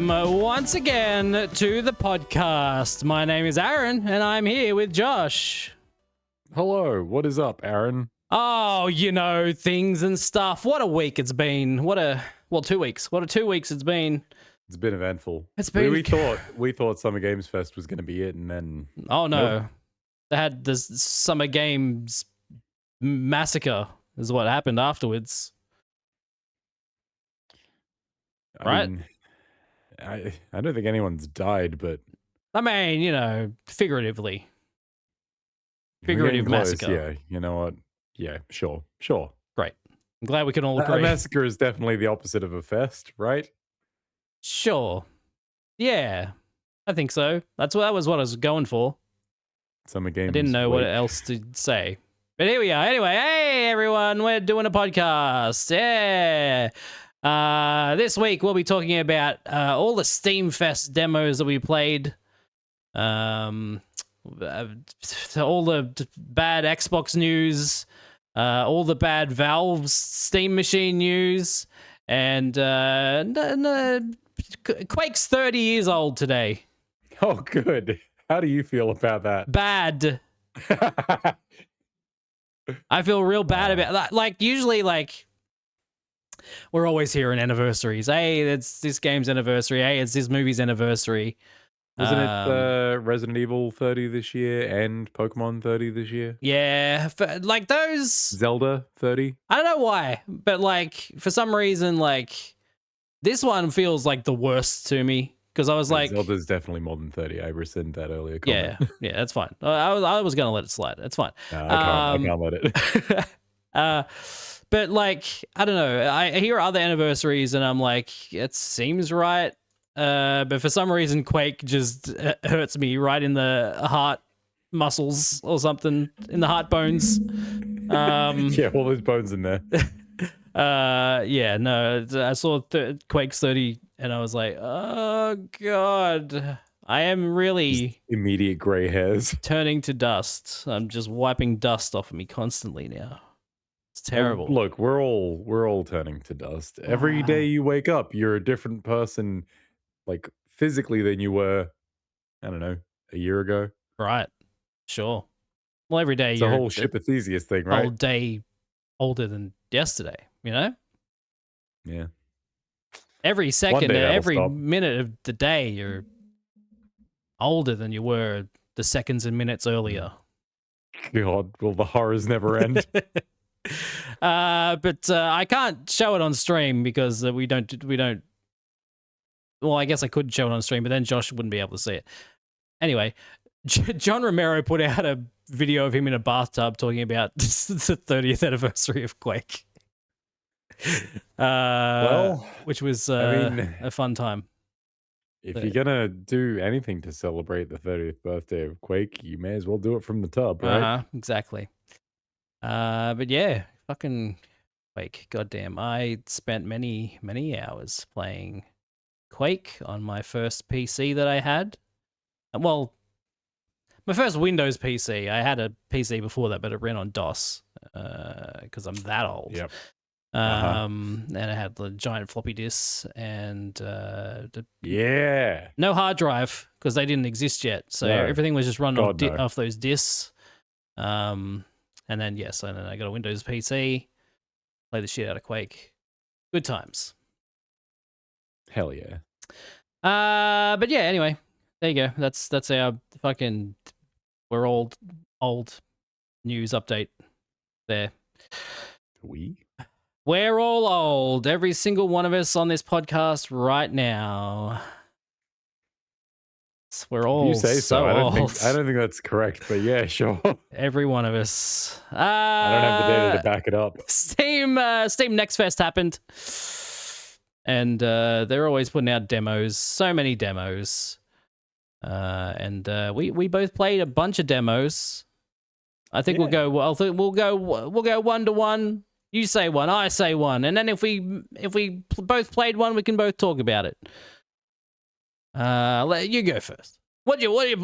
welcome once again to the podcast. My name is Aaron, and I'm here with Josh. Hello, what is up, Aaron? Oh, you know, things and stuff. What a week it's been. 2 weeks. What a 2 weeks it's been. It's been eventful. It's been. We thought Summer Games Fest was going to be it, and then Oh no, nope. They had this Summer Games massacre. Is what happened afterwards. Right? I don't think anyone's died, but I mean, you know, figuratively. we're getting Figurative close, massacre. Yeah, you know what? Yeah, sure. Great. I'm glad we can all A agree. massacre is definitely the opposite of a fest, right? Sure. Yeah, I think so. That was what I was going for. Summer Games. I didn't know what else to say. But here we are. Anyway, hey everyone, we're doing a podcast. Yeah. This week we'll be talking about all the Steam Fest demos that we played. All the bad Xbox news, all the bad Valve's Steam Machine news, and Quake's 30 years old today. Oh, good. How do you feel about that? Bad. I feel real bad about that. Like, usually, like, we're always hearing anniversaries. Hey, it's this game's anniversary. Hey, it's this movie's anniversary. Wasn't it Resident Evil 30 this year and Pokemon 30 this year? Yeah, like those... Zelda 30? I don't know why, but, like, for some reason, like, this one feels like the worst to me. Because I was like... Zelda's definitely more than 30. I rescind that earlier comment. Yeah, that's fine. I was going to let it slide. That's fine. No, I can't let it. But, like, I don't know. I hear other anniversaries, and I'm like, it seems right. But for some reason, Quake just hurts me right in the heart muscles or something, in the heart bones. Yeah, all those bones in there. Yeah, no, I saw Quake's 30, and I was like, oh, God. I am really... Just immediate gray hairs. Turning to dust. I'm just wiping dust off of me constantly now. It's terrible. Look, we're all turning to dust. Every day you wake up, you're a different person, like physically, than you were, I don't know, a year ago. Right. Sure. Well, every day It's you're a whole Ship of Theseus thing, right? whole day older than yesterday, you know? Yeah. Every second, day that'll every stop. minute of the day, you're older than you were the seconds and minutes earlier. God, will the horrors never end? But I can't show it on stream because we don't. Well, I guess I could show it on stream, but then Josh wouldn't be able to see it. Anyway, John Romero put out a video of him in a bathtub talking about the 30th anniversary of Quake. Well, which was I mean, a fun time. if you're gonna do anything to celebrate the 30th birthday of Quake, you may as well do it from the tub, right? Exactly. But yeah, fucking Quake. Goddamn, I spent many hours playing Quake on my first PC that I had. Well, my first Windows PC. I had a PC before that, but it ran on DOS because I'm that old. Yep. And I had the giant floppy disks and Yeah. no hard drive because they didn't exist yet. So No. everything was just run God, no. off those disks. And then I got a Windows PC, play the shit out of Quake. Good times. Hell yeah. But yeah, anyway, there you go. That's our fucking we're old news update there. We're all old. Every single one of us on this podcast right now. We're all You say so. I don't old. think that's correct, but yeah, sure. Every one of us. I don't have the data to back it up. Steam Next Fest happened. And they're always putting out demos. So many demos. And we both played a bunch of demos. I think we'll go 1-to-1. You say one, I say one, and then if we both played one, we can both talk about it. You go first. What'd you play?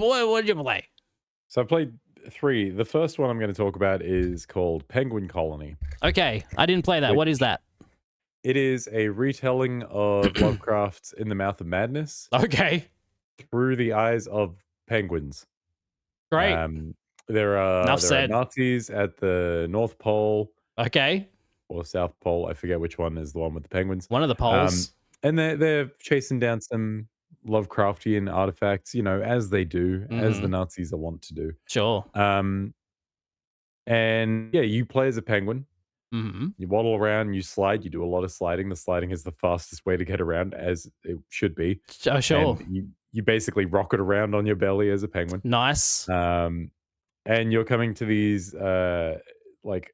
So I played 3. The first one I'm going to talk about is called Penguin Colony. Okay, I didn't play that. What is that? It is a retelling of Lovecraft's In the Mouth of Madness Okay, through the eyes of penguins. great. Um, Enough there are said. Nazis at the North Pole Okay, or South Pole. I forget which one is the one with the penguins. one of the Um, polls. and they're chasing down some Lovecraftian artifacts, you know, as they do, as the Mm-hmm. Nazis are wont to do. Sure. Um, and yeah, you play as a penguin. Mm-hmm. You waddle around, you slide, you do a lot of sliding. The sliding is the fastest way to get around, as it should be. Oh, sure. And you basically rocket around on your belly as a penguin. Nice. Um, and you're coming to these like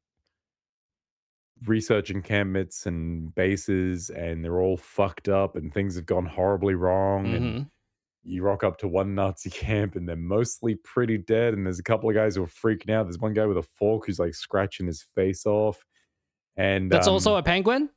research encampments and bases, and they're all fucked up, and things have gone horribly wrong. And Mm-hmm. you rock up to one Nazi camp, and they're mostly pretty dead. And there's a couple of guys who are freaking out. There's one guy with a fork who's like scratching his face off. And That's also a penguin?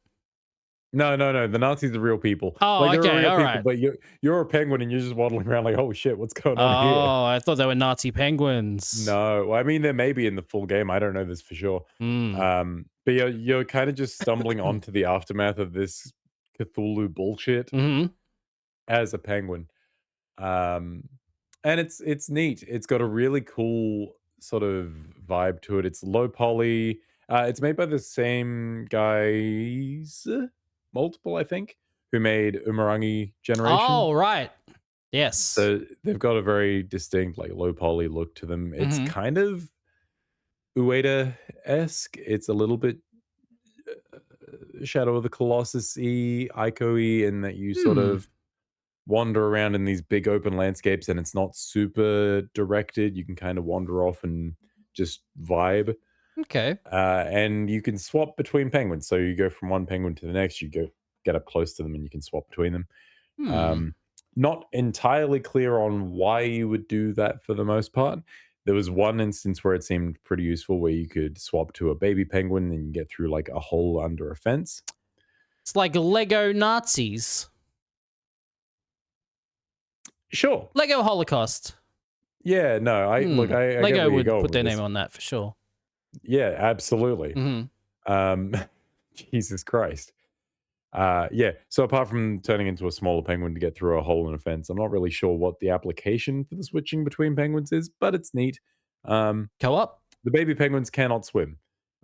no, no, no. The Nazis are real people. Oh, Like they're okay, real all people, right. but you're a penguin and you're just waddling around like, oh shit, what's going on here? Oh, I thought they were Nazi penguins. No, well, I mean there may be in the full game. I don't know this for sure. Mm. But you're kind of just stumbling onto the aftermath of this Cthulhu bullshit Mm-hmm. as a penguin. Um, and it's neat. It's got a really cool sort of vibe to it. It's low poly. It's made by the same guys, multiple I think, who made Umurangi Generation. Oh, right. Yes. So they've got a very distinct like low poly look to them. It's Mm-hmm. kind of Ueda esque. It's a little bit Shadow of the Colossus y, Ico y, in that you sort Hmm. of wander around in these big open landscapes and it's not super directed. You can kind of wander off and just vibe. Okay. And you can swap between penguins. So you go from one penguin to the next, you go get up close to them and you can swap between them. Hmm. Um, Not entirely clear on why you would do that for the most part. There was one instance where it seemed pretty useful where you could swap to a baby penguin and get through like a hole under a fence. It's like Lego Nazis. Sure. Lego Holocaust. Yeah, no, I look, Hmm. I get Lego where you're would going put with their name this. on that for sure. Yeah, absolutely. Mm-hmm. Um, Jesus Christ. Yeah. So apart from turning into a smaller penguin to get through a hole in a fence, I'm not really sure what the application for the switching between penguins is, but it's neat. Um, Co-op? the baby penguins cannot swim.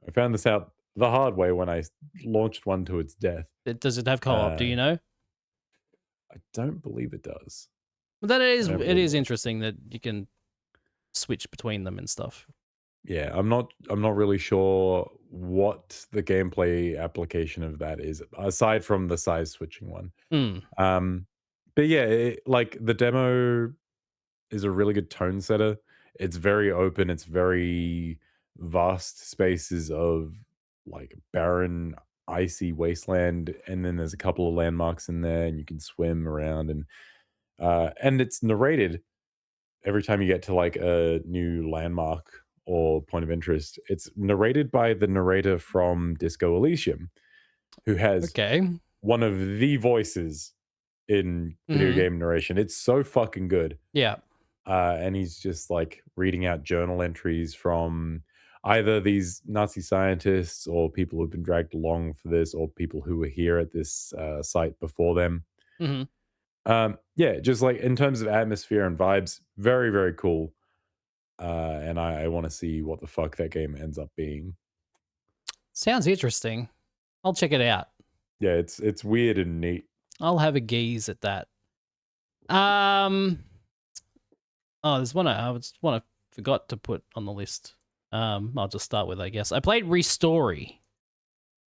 I found this out the hard way when I launched one to its death. Does it have co-op? Do Uh, you know? I don't believe it does. But that I is don't it believe is it. interesting that you can switch between them and stuff. Yeah, I'm not really sure what the gameplay application of that is aside from the size switching one. Hmm. Um, but yeah, like the demo is a really good tone setter. It's very open. It's very vast spaces of like barren, icy wasteland, and then there's a couple of landmarks in there, and you can swim around, and it's narrated every time you get to like a new landmark or point of interest. It's narrated by the narrator from Disco Elysium, who has Okay. one of the voices in video Mm-hmm. game narration. It's so fucking good. Yeah. And he's just like reading out journal entries from either these Nazi scientists or people who've been dragged along for this or people who were here at this site before them. Mm-hmm. Yeah, just like in terms of atmosphere and vibes, very, very cool. And I want to see what the fuck that game ends up being. Sounds interesting. I'll check it out. Yeah, it's weird and neat. I'll have a gaze at that. Oh, there's one I forgot to put on the list. I'll just start with, I guess. I played Restory.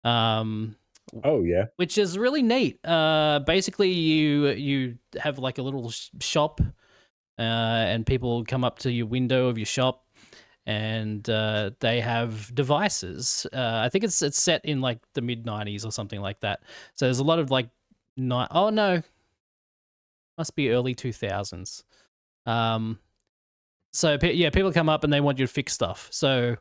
Oh yeah, Which is really neat. Basically, you have like a little shop, and people come up to your window of your shop, and they have devices. I think it's set in like the mid-90s or something like that. So there's a lot of like, oh no, must be early 2000s. So yeah, people come up and they want you to fix stuff. So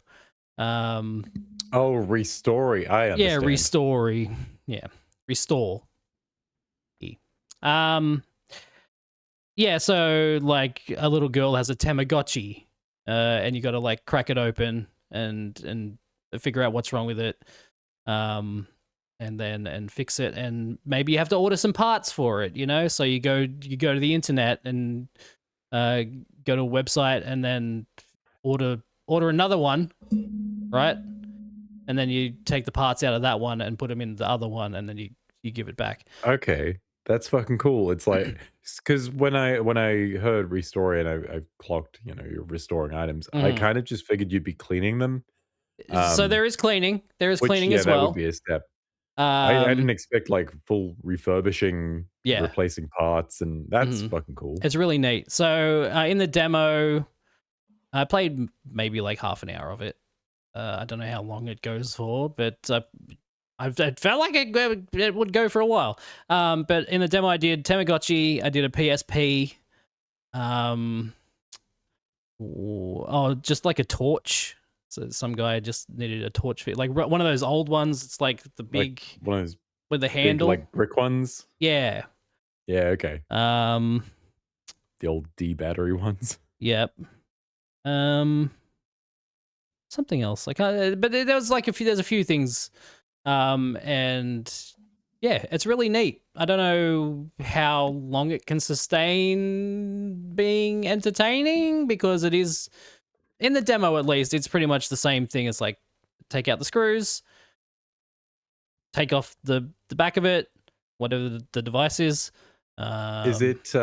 oh Restory, I yeah, understand. Restory, yeah, restore. Yeah, so like a little girl has a Tamagotchi, and you got to like crack it open and figure out what's wrong with it. and fix it, and maybe you have to order some parts for it, so you go to the internet and go to a website and then order another one, right? And then you take the parts out of that one and put them in the other one, and then you give it back. Okay, that's fucking cool. It's like because when I heard restore and I clocked, you're restoring items. I Mhm. kind of just figured you'd be cleaning them. So Um, there is cleaning. There is which cleaning yeah, as that would well. be a step. I didn't Um, expect like full refurbishing, yeah. replacing parts, and that's Mhm. fucking cool. It's really neat. So in the demo, I played maybe like half an hour of it. I don't know how long it goes for, but it felt like it would go for a while. But in the demo, I did Tamagotchi. I did a PSP. Um, just like a torch. So some guy just needed a torch fit, like one of those old ones. It's like the Like big one of those with the big handle. like brick ones. Yeah. Yeah, okay. Um. The old D battery ones. Yep. Um. Something else. Like, but there was like a few. There's a few things. And yeah, it's really neat. I don't know how long it can sustain being entertaining, because it is, in the demo at least, it's pretty much the same thing as like take out the screws, take off the back of it, whatever the device is. Is it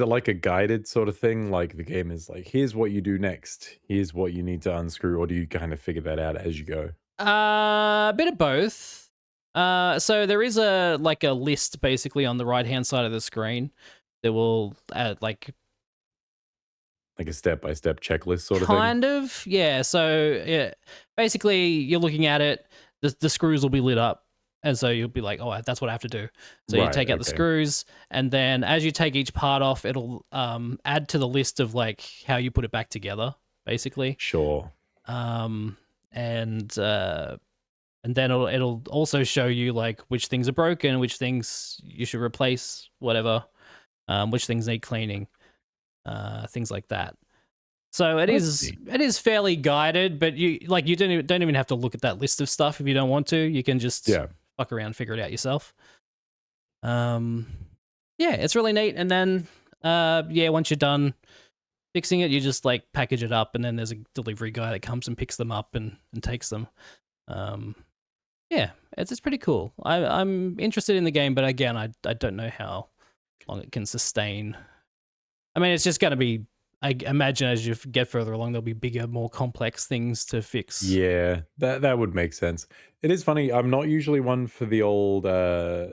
like a guided sort of thing? Like the game is like, here's what you do next. Here's what you need to unscrew, or do you kind of figure that out as you go? A bit of both. So there is a list basically on the right hand side of the screen that will like Like a step-by-step checklist sort of thing? kind of, yeah. So yeah, basically you're looking at it, the screws will be lit up, and so you'll be like, oh, that's what I have to do. So you Right, take out the okay. screws, and then as you take each part off, it'll add to the list of like how you put it back together, basically. Sure. Um, and then it'll also show you like which things are broken, which things you should replace, whatever, which things need cleaning, things like that. So it That's is neat. fairly guided, but you don't even have to look at that list of stuff if you don't want to. You can just Yeah. fuck around, figure it out yourself. Um, yeah, it's really neat. And then yeah, once you're done fixing it, you just like package it up, and then there's a delivery guy that comes and picks them up and takes them. Um, yeah, it's pretty cool. I'm interested in the game, but again, I don't know how long it can sustain. I mean, it's just going to be. I imagine as you get further along, there'll be bigger, more complex things to fix. Yeah, that would make sense. It is funny, I'm not usually one for the old, I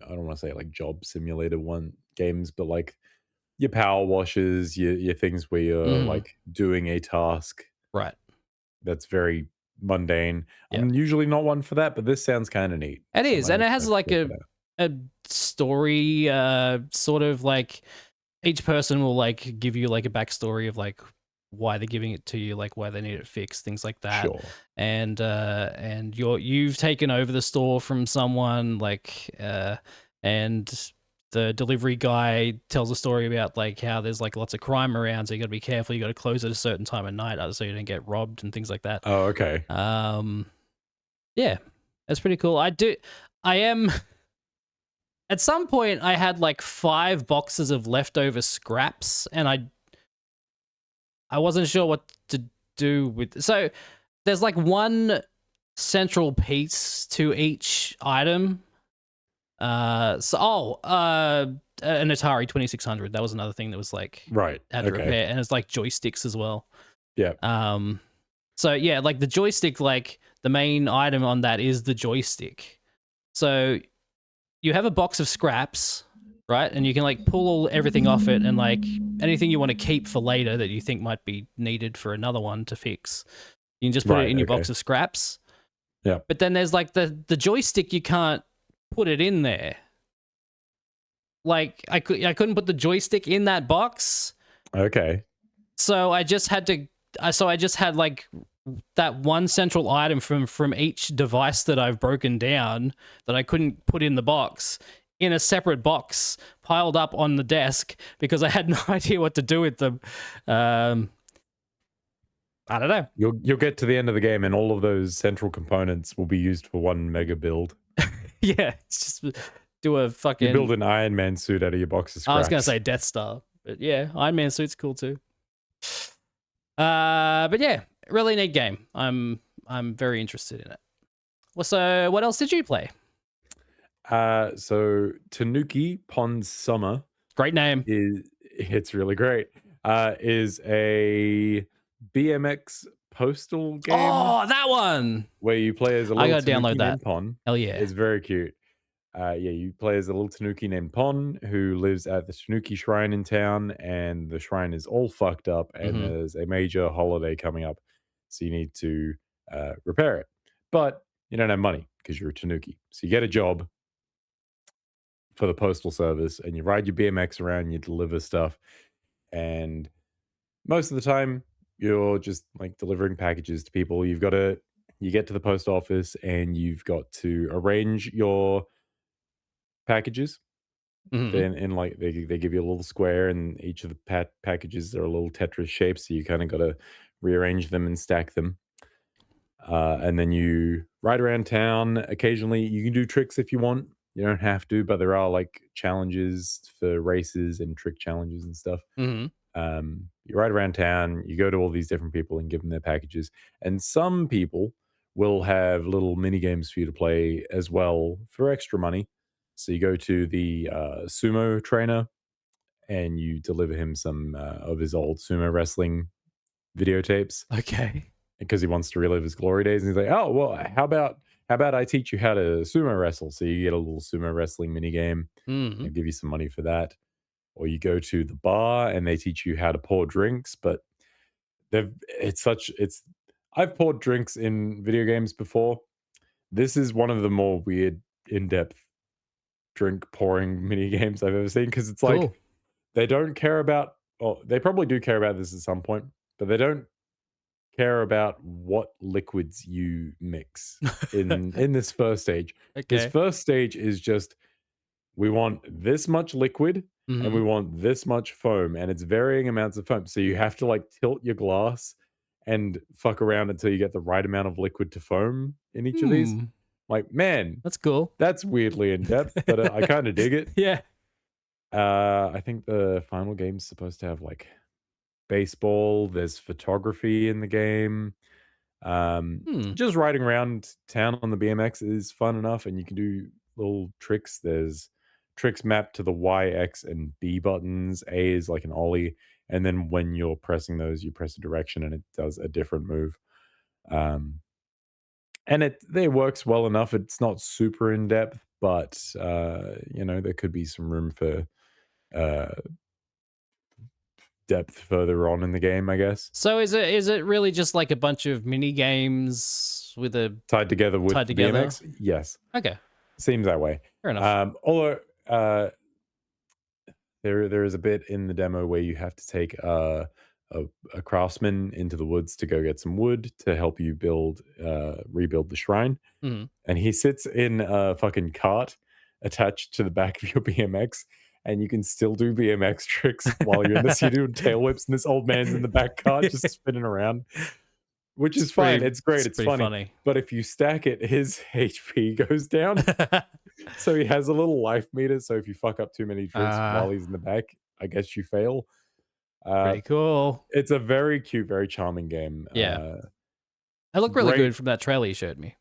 don't wanna say, like, job simulator one games, but, like, your power washes, your things where you're, Hmm. like, doing a task Right. that's very mundane. Yep. I'm usually not one for that, but this sounds kinda neat, It so is, and it has might like check it out. a story, sort of like each person will like give you like a backstory of like why they're giving it to you, like why they need it fixed, things like that. Sure. And you've taken over the store from someone, like and the delivery guy tells a story about like how there's like lots of crime around, so you got to be careful. You got to close at a certain time of night so you don't get robbed and things like that. Oh, okay. Yeah, that's pretty cool. I am. At some point, I had like 5 boxes of leftover scraps, and I wasn't sure what to do with. So there's like one central piece to each item. An Atari 2600. That was another thing that was like Right, had to okay. repair, and it's like joysticks as well. Yeah. So yeah, like the joystick, like the main item on that is the joystick. So you have a box of scraps, right? And you can like pull everything off it, and like anything you want to keep for later that you think might be needed for another one to fix, you can just put it Right, in your okay. box of scraps. Yeah. But then there's like the joystick, you can't put it in there. Like I couldn't put the joystick in that box. Okay. So I just had like that one central item from each device that I've broken down that I couldn't put in the box, in a separate box piled up on the desk, because I had no idea what to do with them. I don't know. You'll get to the end of the game and all of those central components will be used for one mega build. Yeah, it's just do a You fucking. build an Iron Man suit out of your box of I was gonna scraps. say Death Star, but yeah, Iron Man suit's cool too. But yeah, really neat game. I'm very interested in it. Well, so what else did you play? So Tanuki Pond Summer Great name. is it's really great. Is a BMX postal game Oh, that one. where you play as a I little gotta download Tanuki that. named Pon. Hell yeah. It's very cute. Yeah, you play as a little Tanuki named Pon who lives at the Tanuki Shrine in town, and the shrine is all fucked up, and Mm-hmm. there's a major holiday coming up, so you need to repair it. But you don't have money because you're a Tanuki, so you get a job for the postal service, and you ride your BMX around, you deliver stuff, and most of the time you're just like delivering packages to people. You get to the post office, and you've got to arrange your packages. Mm-hmm. Then in like they give you a little square, and each of the packages are a little Tetris shape, so you kind of got to rearrange them and stack them. And then you ride around town. Occasionally, you can do tricks if you want. You don't have to, but there are like challenges for races and trick challenges and stuff. Mm-hmm. You ride around town, you go to all these different people and give them their packages. And some people will have little mini games for you to play as well for extra money. So you go to the sumo trainer and you deliver him some of his old sumo wrestling videotapes Okay. because he wants to relive his glory days. And he's like, "Oh, well, how about I teach you how to sumo wrestle?" So you get a little sumo wrestling mini game Mm-hmm. and give you some money for that. Or you go to the bar and they teach you how to pour drinks, but they've it's such it's I've poured drinks in video games before. This is one of the more weird, in-depth drink pouring mini games I've ever seen because it's like Cool. they don't care about well, they probably do care about this at some point, but they don't care about what liquids you mix in this first stage. This Okay. first stage is just we want this much liquid and Mm-hmm. we want this much foam, and it's varying amounts of foam. So you have to like tilt your glass and fuck around until you get the right amount of liquid to foam in each of these. Hmm. Like, man, That's cool. that's weirdly in depth, but I kind of dig it. Yeah. I think the final game's supposed to have like baseball, there's photography in the game. Hmm. Just riding around town on the BMX is fun enough, and you can do little tricks. There's tricks mapped to the Y, X, and B buttons. A is like an ollie, and then when you're pressing those, you press a direction, and it does a different move. Um, and it works well enough. It's not super in depth, but there could be some room for uh, depth further on in the game, I guess. So is it really just like a bunch of mini games with a Tied together with tied the together? BMX, yes. Okay. Seems that way. Fair enough. Although there is a bit in the demo where you have to take a, a craftsman into the woods to go get some wood to help you rebuild the shrine, Mhm. and he sits in a fucking cart attached to the back of your BMX. And you can still do BMX tricks while you're in this. You do tail whips, and this old man's in the back cart just spinning around, which It's is fine. pretty It's great. it's It's pretty funny. funny. But if you stack it, his HP goes down. So he has a little life meter. So if you fuck up too many tricks while he's in the back, I guess you fail. Uh, Pretty cool. it's a very cute, very charming game. Yeah. It looked really Great. good from that trailer you showed me.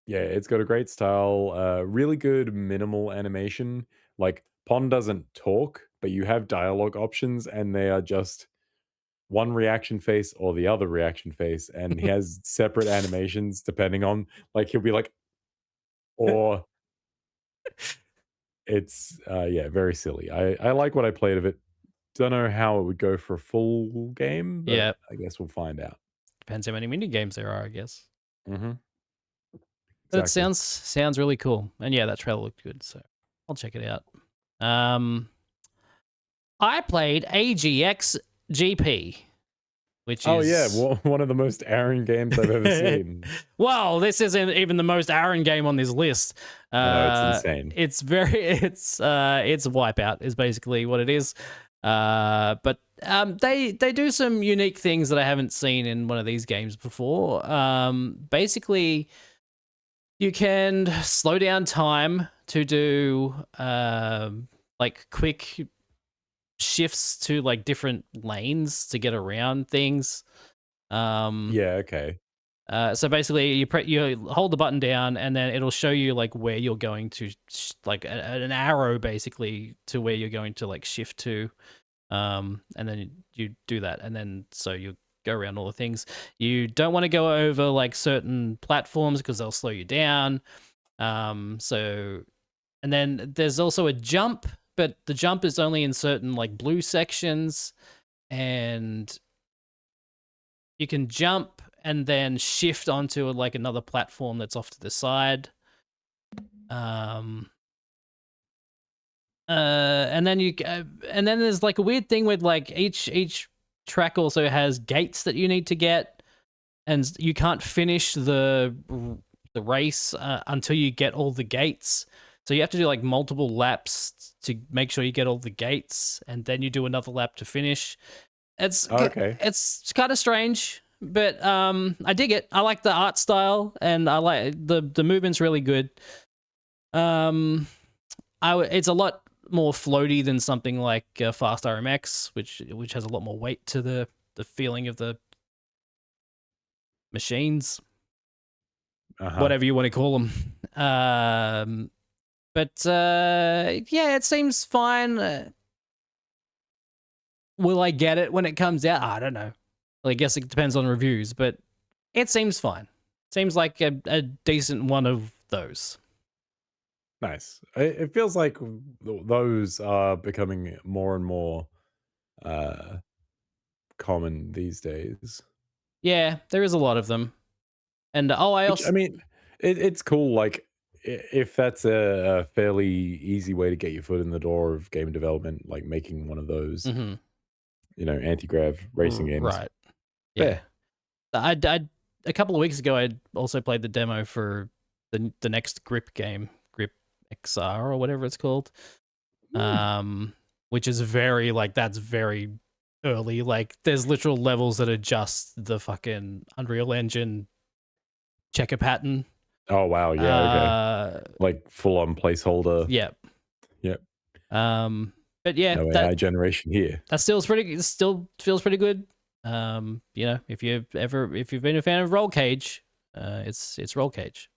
Yeah, it's got a great style. Really good minimal animation. Like Pond doesn't talk, but you have dialogue options, and they are just one reaction face or the other reaction face, and he has separate animations depending on like he'll be like, or it's yeah, very silly. I like what I played of it. Don't know how it would go for a full game, but Yeah. I guess we'll find out. Depends how many mini games there are, I guess. Mhm. But it Exactly. sounds really cool. And yeah, that trailer looked good, so I'll check it out. Um I played AGX GP, which Oh yeah, is one of the most Aaron games I've ever seen. well, this isn't even the most Aaron game on this list. I know it's insane. It's very it's Wipeout is basically what it is. But they do some unique things that I haven't seen in one of these games before. Basically You can slow down time to do like quick shifts to like different lanes to get around things. Um, Yeah, okay. so basically, you hold the button down, and then it'll show you like where you're going to, like an arrow basically to where you're going to like shift to. And then you do that, and then so you go around all the things. You don't want to go over like certain platforms because they'll slow you down. So and then there's also a jump, but the jump is only in certain like blue sections, and you can jump and then shift onto like another platform that's off to the side. Um, and then and then there's like a weird thing with like each track also has gates that you need to get, and you can't finish the race until you get all the gates. So you have to do like multiple laps to make sure you get all the gates, and then you do another lap to finish. It's Okay. it's kind of strange, but I dig it. I like the art style, and I like the movement's really good. Um, it's a lot more floaty than something like Fast RMX, which has a lot more weight to the feeling of the machines, Uh-huh. whatever you want to call them. But yeah, it seems fine. Will I get it when it comes out? I don't know. Well, I guess it depends on reviews, but it seems fine. Seems like a decent one of those. Nice. It feels like those are becoming more and more uh common these days. Yeah, there is a lot of them. And oh, I Which also I mean, it's cool. Like if that's a fairly easy way to get your foot in the door of game development, like making one of those, mhm, anti-grav racing games. right. Yeah. Fair. I a couple of weeks ago I also played the demo for the next Grip game, Grip XR or whatever it's called. Hmm. Which is very like that's very early. Like there's literal levels that are just the fucking Unreal Engine checker pattern. Oh wow, yeah, okay. Uh, Like full on placeholder. yeah. Yep. But yeah, No AI generation here. that still feels pretty good. You know, if you've been a fan of Roll Cage, it's Roll Cage,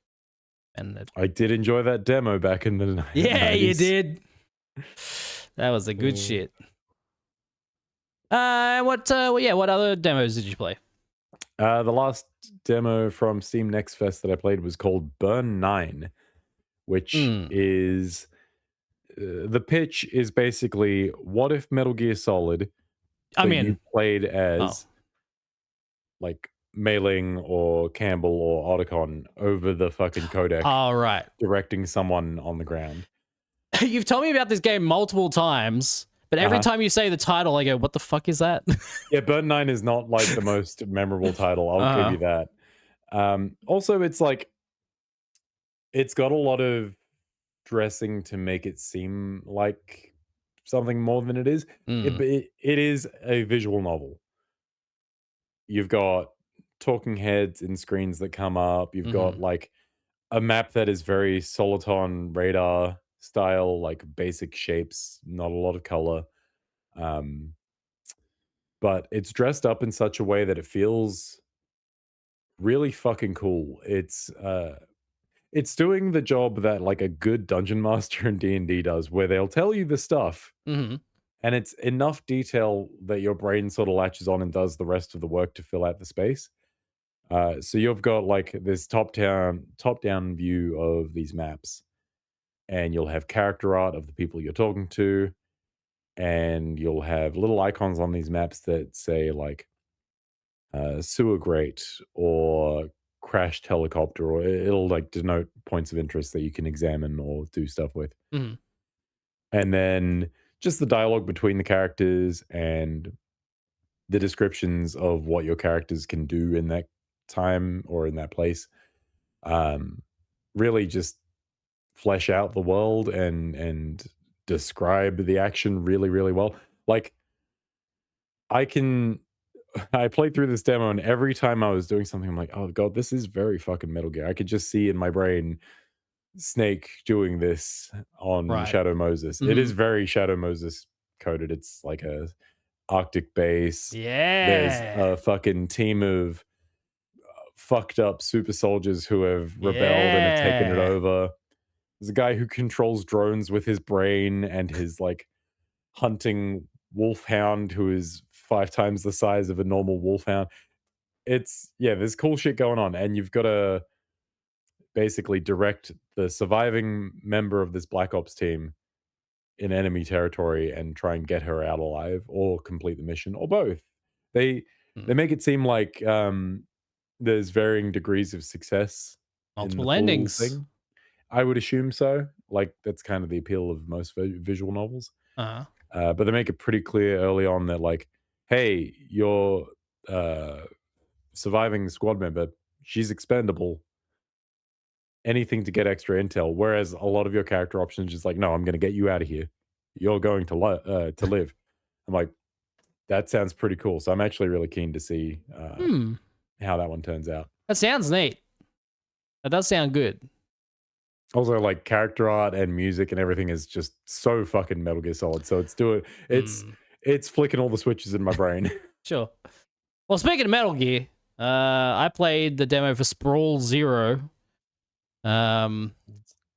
and I did enjoy that demo back in the yeah, you 90s. did. That was the good Uh, shit. What other demos did you play? the last demo from Steam Next Fest that I played was called Burn 9, which Mm, is the pitch is basically what if Metal Gear Solid, I'm but you in. played Oh, as like Mailing or Campbell or Otacon over the fucking codec all right. directing someone on the ground. You've told me about this game multiple times, but every Uh-huh. time you say the title, I go, "What the fuck is that?" Yeah, Burn 9 is not like the most memorable title, I'll give uh, you that. Also, it's like it's got a lot of dressing to make it seem like something more than it is. mm, It is a visual novel. You've got talking heads and screens that come up. You've got hmm like a map that is very Soliton radar style, like basic shapes, not a lot of color. Um, but it's dressed up in such a way that it feels really fucking cool. It's doing the job that like a good dungeon master in D&D does, where they'll tell you the stuff hmm and it's enough detail that your brain sort of latches on and does the rest of the work to fill out the space. So you've got like this top down view of these maps, and you'll have character art of the people you're talking to, and you'll have little icons on these maps that say like sewer grate or crashed helicopter, or it'll like denote points of interest that you can examine or do stuff with. hmm And then just the dialogue between the characters and the descriptions of what your characters can do in that time or in that place, um, really just flesh out the world and describe the action really, really well. Like I can I played through this demo, and every time I was doing something, I'm like, "Oh god, this is very fucking Metal Gear." I could just see in my brain Snake doing this on Right. Shadow Moses. It Hmm. is very Shadow Moses coded. It's like a Arctic base. There's Yeah. a fucking team of fucked up super soldiers who have rebelled and have taken it Yeah. over. There's a guy who controls drones with his brain and his like hunting wolfhound who is 5 times the size of a normal wolfhound. It's yeah, there's cool shit going on, and you've got to basically direct the surviving member of this Black Ops team in enemy territory and try and get her out alive or complete the mission or both. They Mm. they make it seem like there's varying degrees of success in the Multiple full endings. thing. I would assume so. Like that's kind of the appeal of most visual novels. Uh-huh. But they make it pretty clear early on that like, hey, your uh, surviving squad member, she's expendable. Anything to get extra intel. Whereas a lot of your character options just like, no, I'm going to get you out of here. You're going to live. I'm like, that sounds pretty cool. So I'm actually really keen to see Hmm. how that one turns out. That sounds neat. That does sound good. Also, like character art and music and everything is just so fucking Metal Gear Solid. So Hmm. it's flicking all the switches in my brain. Sure. Well, speaking of Metal Gear, I played the demo for Sprawl Zero, um,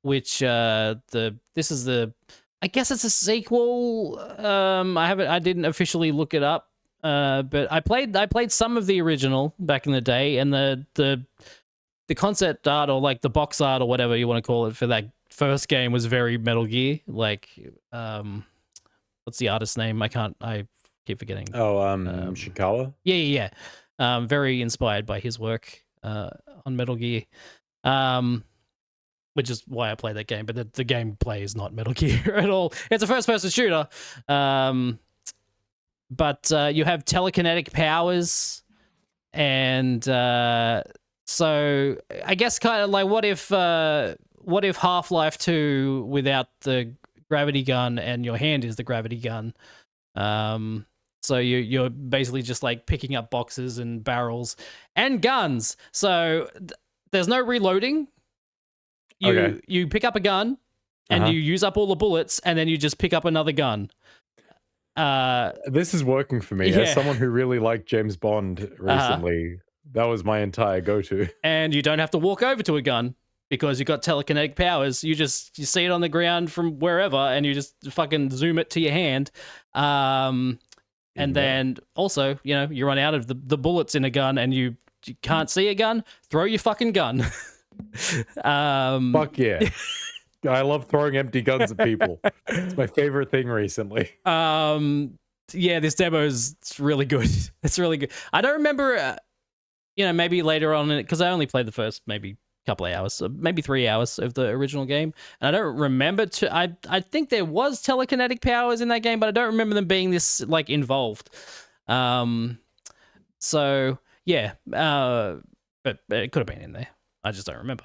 which this is the, I guess it's a sequel. I didn't officially look it up, but I played some of the original back in the day, and the concept art or like the box art or whatever you want to call it for that first game was very Metal Gear. Like, what's the artist's name? I keep forgetting. Oh, Um, Shikawa. yeah. Very inspired by his work on Metal Gear, which is why I play that game. But the gameplay is not Metal Gear at all. It's a first-person shooter, but you have telekinetic powers, and so I guess kind of like what if Half-Life 2 without the gravity gun and your hand is the gravity gun. So you're basically just like picking up boxes and barrels and guns. So there's no reloading. Okay. You pick up a gun and you use up all the bullets, and then you just pick up another gun. This is working for me Yeah. as someone who really liked James Bond recently. That was my entire go-to. And you don't have to walk over to a gun because you've got telekinetic powers. You see it on the ground from wherever, and you just fucking zoom it to your hand. And then also, you run out of the bullets in a gun, and you can't see a gun. Throw your fucking gun. Fuck yeah. I love throwing empty guns at people. It's my favorite thing recently. Yeah, this demo is really good. It's really good. I don't remember, maybe later on, because I only played the first maybe couple of hours, so maybe 3 hours of the original game, and I don't remember I think there was telekinetic powers in that game, but I don't remember them being this like involved. So yeah, but it could have been in there. I just don't remember.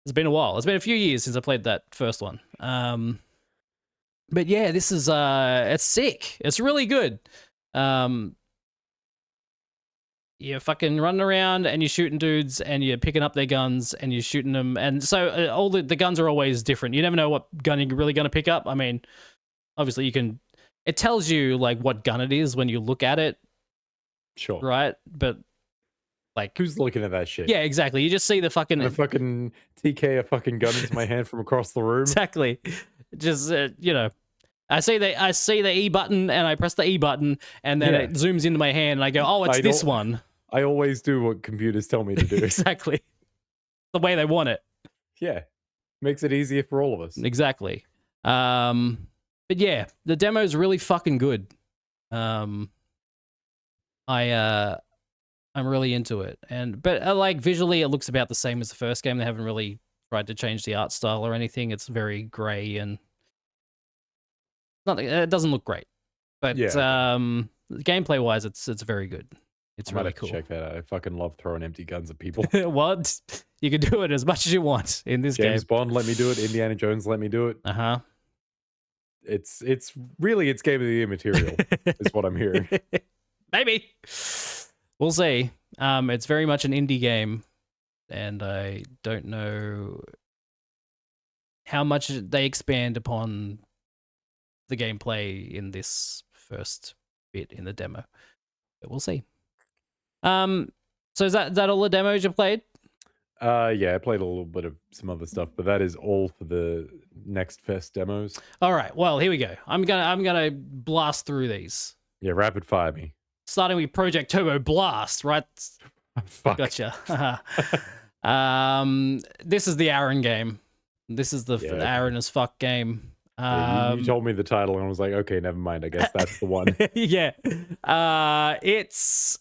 It's been a while. It's been a few years since I played that first one. But yeah, this is it's sick. It's really good. You're fucking running around and you're shooting dudes and you're picking up their guns and you're shooting them. And so all the guns are always different. You never know what gun you're really going to pick up. I mean, obviously it tells you like what gun it is when you look at it. Sure. Right? But like, who's looking at that shit? Yeah, exactly. You just see the fucking... a fucking TK a fucking gun into my hand from across the room. Exactly. Just, I see the E button and I press the E button and then it zooms into my hand and I go, oh, it's this one. I always do what computers tell me to do. Exactly. The way they want it. Yeah. Makes it easier for all of us. Exactly. But yeah, the demo is really fucking good. I'm really into it. But like visually it looks about the same as the first game. They haven't really tried to change the art style or anything. It's very gray and it doesn't look great. But gameplay wise it's very good. It's really cool. Check that out. I fucking love throwing empty guns at people. What? You can do it as much as you want in this game. James Bond let me do it. Indiana Jones let me do it. Uh-huh. It's really Game of the Year material is what I'm hearing. Maybe. We'll see. It's very much an indie game, and I don't know how much they expand upon the gameplay in this first bit in the demo. But we'll see. So is that all the demos you played? Yeah, I played a little bit of some other stuff, but that is all for the Next Fest demos. All right. Well, here we go. I'm gonna blast through these. Yeah, rapid fire me. Starting with Project Turbo Blast, right? Fuck. Gotcha. This is the Aaron game. This is the Yeah. Aaron as fuck game. Yeah, you told me the title, and I was like, okay, never mind. I guess that's the one. Yeah. It's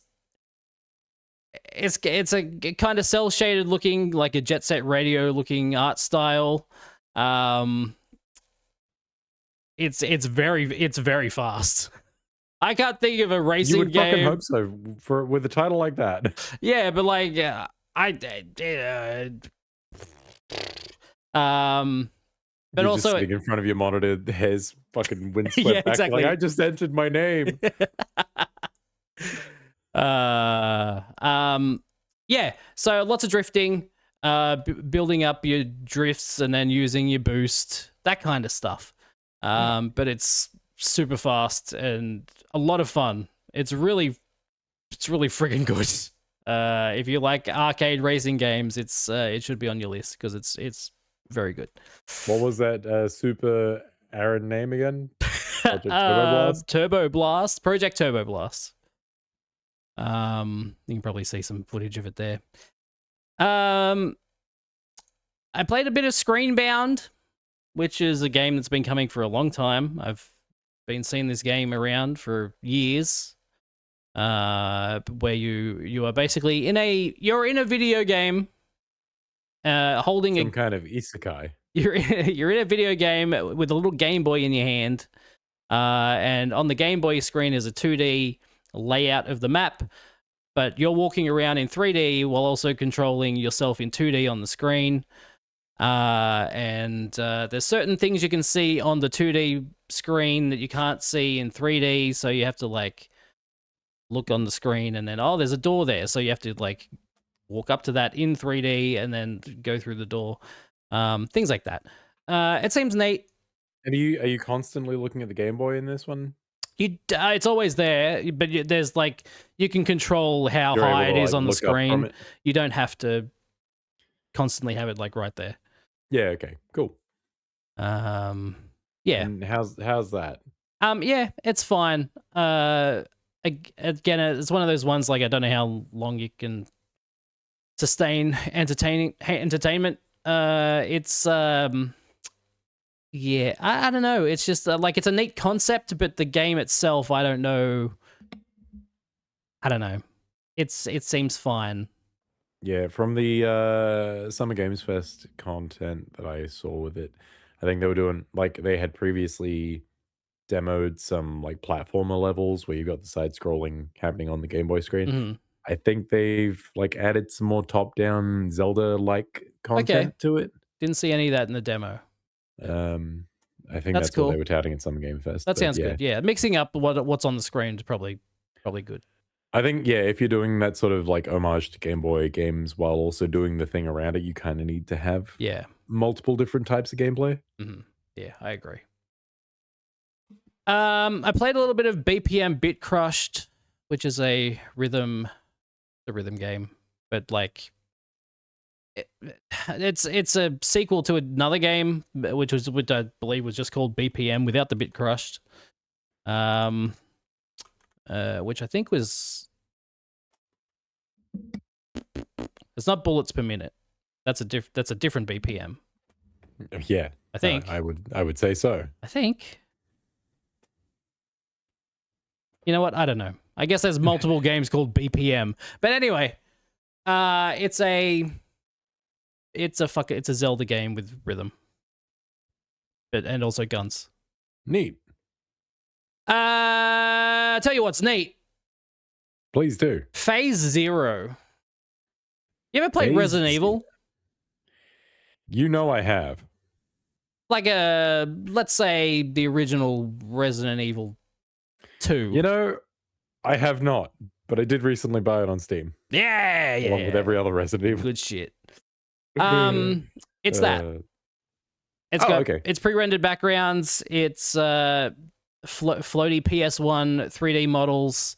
a kind of cell shaded looking, like a Jet Set Radio looking art style. It's very fast. I can't think of a racing You would game. fucking hope so with a title like that. Yeah, but like but You're also just sitting in front of your monitor, the hair's fucking windswept Yeah, back. exactly. Like, I just entered my name. Yeah, so lots of drifting, building up your drifts and then using your boost, that kind of stuff. But it's super fast and a lot of fun. It's really friggin' good. If you like arcade racing games, it should be on your list because it's very good. What was that super Aaron name again? Project Turbo Blast? Turbo Blast, Project Turbo Blast. You can probably see some footage of it there. I played a bit of Screenbound, which is a game that's been coming for a long time. I've been seeing this game around for years. Where you are basically in a video game, holding some kind of isekai. You're in a video game with a little Game Boy in your hand, and on the Game Boy screen is a 2D layout of the map, but you're walking around in 3D while also controlling yourself in 2D on the screen. And there's certain things you can see on the 2D screen that you can't see in 3D, so you have to like look on the screen and then, oh, there's a door there, so you have to like walk up to that in 3D and then go through the door. Things like that. It seems neat. And are you constantly looking at the Game Boy in this one? It's always there, but there's like you can control how You're high able it to, is like, on the look up from screen. it? You don't have to constantly have it like right there. Yeah, okay, cool. Yeah. And how's that? Yeah, it's fine. Again, it's one of those ones like I don't know how long you can sustain entertainment. It's yeah, I don't know. It's just like it's a neat concept, but the game itself, I don't know. I don't know. It seems fine. Yeah, from the Summer Games Fest content that I saw with it, I think they were doing like they had previously demoed some like platformer levels where you got the side scrolling happening on the Game Boy screen. Mhm. I think they've like added some more top-down Zelda-like content to it. Didn't see any of that in the demo. I think That's that's cool. what they were touting at Summer Game Fest. That but sounds yeah. good. Yeah, mixing up what's on the screen is probably good. I think, yeah, if you're doing that sort of like homage to Game Boy games while also doing the thing around it, you kind of need to have Yeah. multiple different types of gameplay. Yeah, I agree. I played a little bit of BPM Bit Crushed, which is a rhythm game, but like it's a sequel to another game which I believe was just called BPM without the Bit Crushed. Which I think was it's not bullets per minute. That's a different BPM. Yeah, I think. I would say so. I think. You know what? I don't know. I guess there's multiple games called BPM. But anyway, it's a Zelda game with rhythm. And also guns. Neat. Tell you what's neat. Please do. Phase Zero. You ever played Phase Resident Evil? You know I have. Like let's say the original Resident Evil 2. You know, I have not, but I did recently buy it on Steam. Yeah, yeah. Along with every other Resident Evil. Good shit. It's that. It's pre-rendered backgrounds. It's floaty PS1 3D models.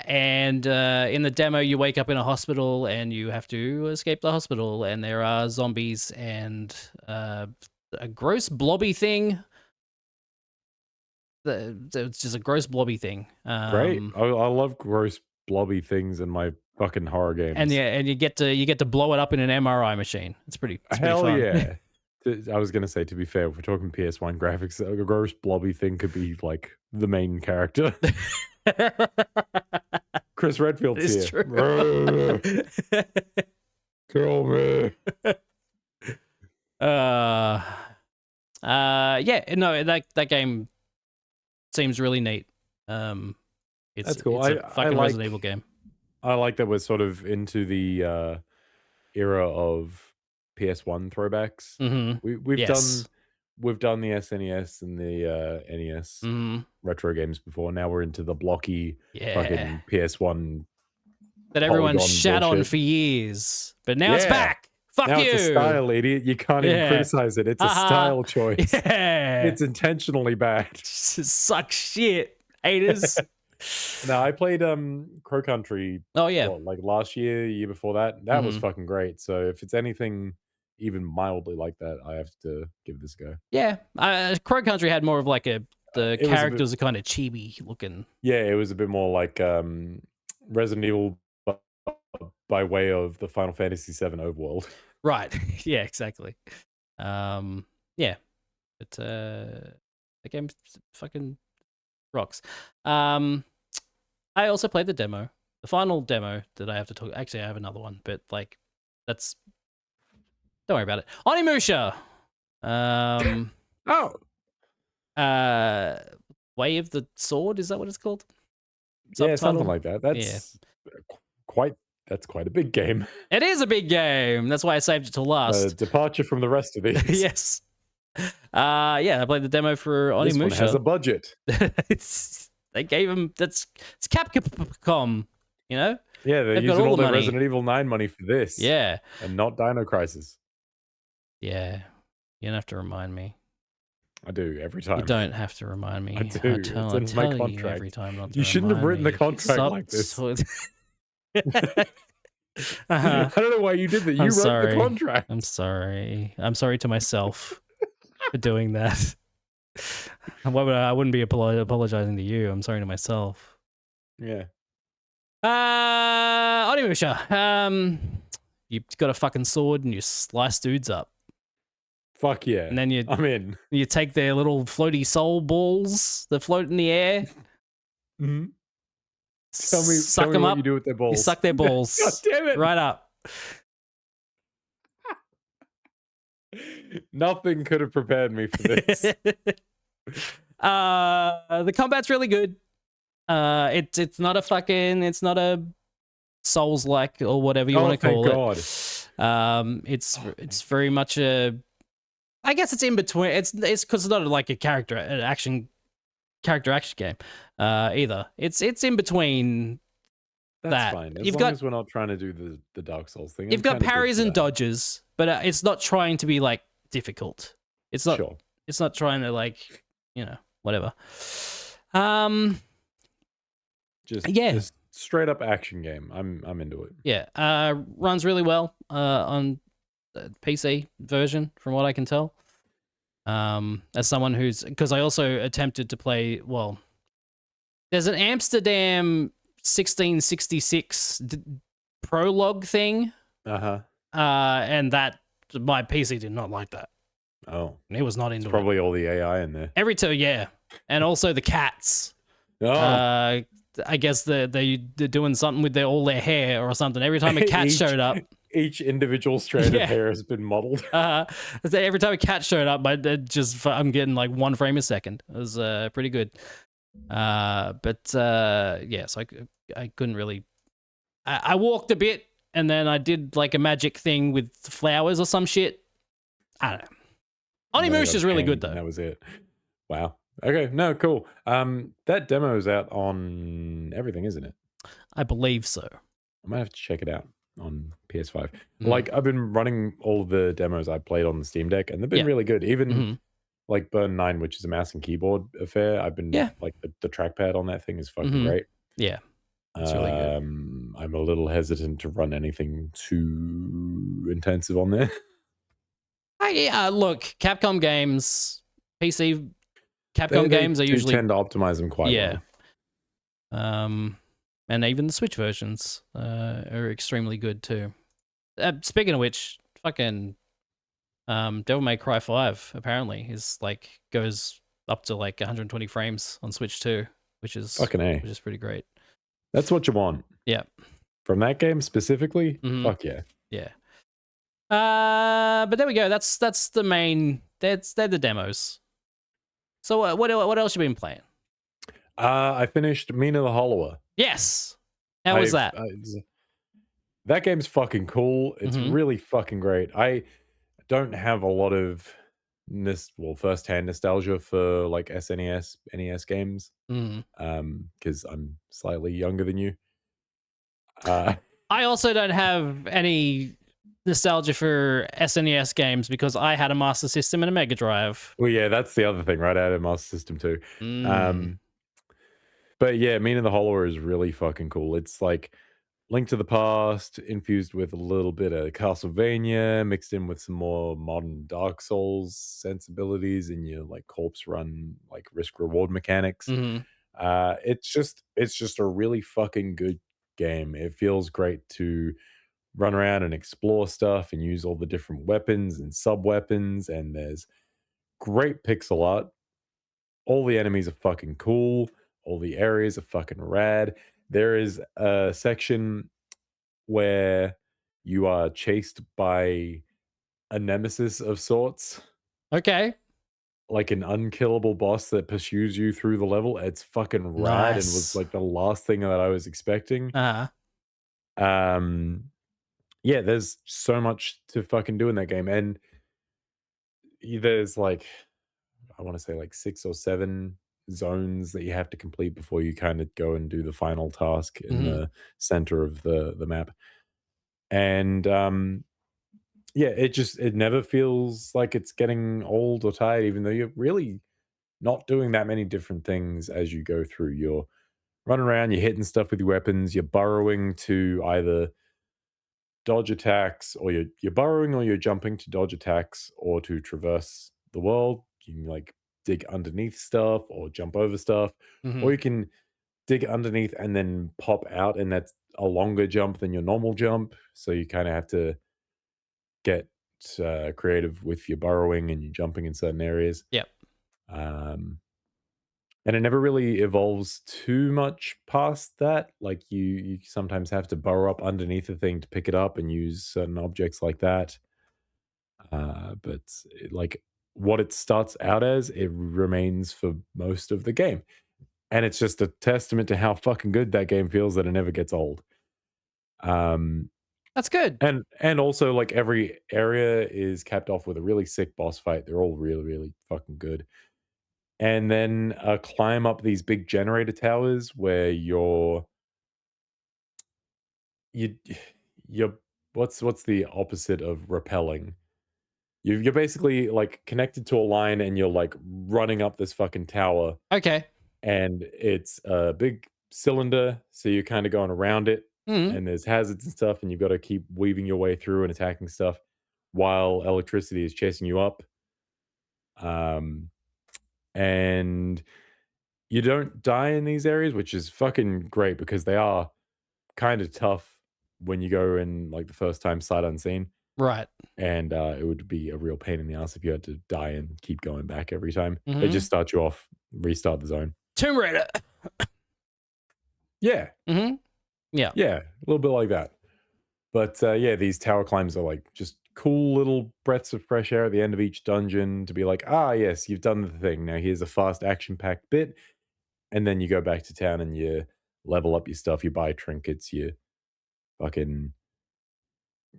And in the demo, you wake up in a hospital and you have to escape the hospital. And there are zombies and a gross blobby thing. It's just a gross blobby thing. Great. I love gross blobby things in my fucking horror games. And yeah, and you get to blow it up in an MRI machine. It's pretty Hell fun. Yeah. I was gonna say, to be fair, if we're talking PS1 graphics, a gross blobby thing could be like the main character. Chris Redfield's It's here. true. Kill me. Yeah, no, that game seems really neat. That's cool. It's a fucking Resident Evil game. I like that we're sort of into the era of PS1 throwbacks. We've done the SNES and the NES retro games before. Now we're into the blocky fucking PS1 that everyone polygon shat on bullshit. for years, but now it's back. Fuck now you. It's a style, idiot. You can't even criticize it. It's a style choice. Yeah. It's intentionally bad. Suck shit, haters. No, I played Crow Country. Oh yeah, like last year, year before that. That was fucking great. So if it's anything even mildly like that, I have to give this a go. Yeah, Crow Country had more of like the characters are kind of chibi looking. Yeah, it was a bit more like Resident Evil by way of the Final Fantasy VII overworld. Right. Yeah, exactly. Yeah, but the game fucking rocks. I also played the demo. The final demo that I have to talk. Actually, I have another one, but like, don't worry about it. Onimusha. Way of the Sword. Is that what it's called? Yeah, something like that. That's quite a big game. It is a big game. That's why I saved it to last. Departure from the rest of these. Yes. Yeah, I played the demo for Onimusha. This one has a budget. They gave him it's Capcom, you know? Yeah, they're using all their Resident Evil 9 money for this. Yeah. And not Dino Crisis. Yeah. You don't have to remind me. I do every time. You don't have to remind me. I do. I tell my contract. you every time not to You shouldn't have written me. the contract like this. I don't know why you did that. You wrote the contract. I'm sorry. I'm sorry to myself for doing that. I wouldn't be apologizing to you. I'm sorry to myself. Yeah. Onimusha. You've got a fucking sword and you slice dudes up. Fuck yeah. And then I'm in. You take their little floaty soul balls that float in the air. Mm-hmm. Tell me what up. You do with their balls. You suck their balls. God damn it. Right up. Nothing could have prepared me for this. The combat's really good. It's not a Souls-like or whatever you want to call it. It's very much I guess it's in between. It's because it's not like a character action game either. It's in between. That's fine. As long as we're not trying to do the Dark Souls thing. You've got parries and dodges, but it's not trying to be like difficult. It's not. Sure. It's not trying to like whatever. Just straight up action game. I'm into it. Yeah. Runs really well on the PC version, from what I can tell. As someone because I also attempted to play. Well, there's an Amsterdam 1666 prologue thing. And that my PC did not like that. Oh, it was not into probably all the AI in there. Yeah, and also the cats. I guess they're doing something with all their hair or something. Every time a cat showed up, each individual strand of hair has been modeled. Every time a cat showed up, I'm getting like 1 frame a second. It was pretty good. So I couldn't really. I walked a bit, and then I did like a magic thing with flowers or some shit. I don't know. Onimusha is really good though. That was it. Wow. Okay. No. Cool. That demo is out on everything, isn't it? I believe so. I might have to check it out on PS5. Mhm. Like, I've been running all the demos I played on the Steam Deck, and they've been Yeah. really good. Even Mhm. like Burn 9, which is a mouse and keyboard affair, I've been Yeah. like the trackpad on that thing is fucking Mhm. great. Yeah. It's really good. I'm a little hesitant to run anything too intensive on there. Yeah, look, Capcom games, PC They Capcom they games are do usually tend to optimize them quite yeah. well. Um, and even the Switch versions are extremely good too. Speaking of which, fucking Devil May Cry 5 apparently is like goes up to like 120 frames on Switch too, Fucking A. which is pretty great. That's what you want. Yeah. From that game specifically, Mhm. fuck yeah. Yeah. But there we go. That's the main. They're the demos. So what else you been playing? I finished Mina the Hollower. Yes. How was that? That game's fucking cool. It's Mhm. really fucking great. I don't have a lot of first-hand nostalgia for like SNES, NES games, Mhm. because I'm slightly younger than you. Uh, I also don't have any nostalgia for SNES games because I had a Master System and a Mega Drive. well, yeah, that's the other thing, right? I had a Master System too. Mm. Um, but yeah, Mina the Hollower is really fucking cool. It's like Link to the Past infused with a little bit of Castlevania, mixed in with some more modern Dark Souls sensibilities in your like corpse run, like risk reward mechanics. Mhm. It's just a really fucking good game. It feels great to run around and explore stuff and use all the different weapons and sub weapons. And there's great pixel art. All the enemies are fucking cool. All the areas are fucking rad. There is a section where you are chased by a nemesis of sorts, Okay. like an unkillable boss that pursues you through the level. It's fucking rad and was Nice. like the last thing that I was expecting. Uh-huh. Um, yeah, there's so much to fucking do in that game, and there's like I want to say like 6 or 7 zones that you have to complete before you kind of go and do the final task in Mhm. the center of the map. And yeah, it never feels like it's getting old or tired, even though you're really not doing that many different things as you go through. You're running around, you're hitting stuff with your weapons, you're burrowing to either dodge attacks, or you're burrowing or you're jumping to dodge attacks or to traverse the world. You can like dig underneath stuff or jump over stuff, or Mhm. you can dig underneath and then pop out, and that's a longer jump than your normal jump. So you kind of have to get creative with your burrowing and your jumping in certain areas. Yep. Um, and it never really evolves too much past that. Like you sometimes have to burrow up underneath a thing to pick it up and use certain objects like that. But like what it starts out as, it remains for most of the game, and it's just a testament to how fucking good that game feels that it never gets old. Um, That's good. and also like every area is capped off with a really sick boss fight. They're all really really fucking good. And then climb up these big generator towers where you you're what's the opposite of repelling? You're basically like connected to a line and you're like running up this fucking tower, Okay. and it's a big cylinder, so you're kind of going around it, Mhm. and there's hazards and stuff, and you've got to keep weaving your way through and attacking stuff while electricity is chasing you up. Um, and you don't die in these areas, which is fucking great because they are kind of tough when you go in like the first time sight unseen. Right. And it would be a real pain in the ass if you had to die and keep going back every time. They just Mhm. start you off, restart the zone. Tomb Raider. Yeah, Mhm. Yeah. yeah, a little bit like that. But yeah, these tower climbs are like just cool little breaths of fresh air at the end of each dungeon to be like, ah, yes, you've done the thing. Now here's a fast action packed bit. And then you go back to town and you level up your stuff, you buy trinkets, you fucking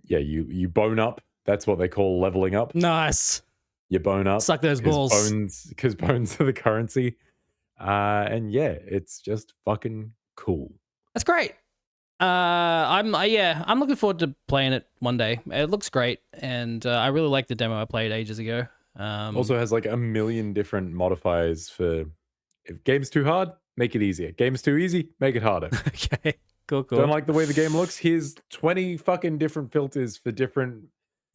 yeah, you bone up. That's what they call leveling up. Nice. You bone up Suck those balls. because bones are the currency. And yeah, it's just fucking cool. That's great. I'm looking forward to playing it one day. It looks great, and I really like the demo I played ages ago. Also has like a million different modifiers for if game's too hard, make it easier. Game's too easy, make it harder. Okay, cool, Don't cool. like the way the game looks? Here's 20 fucking different filters for different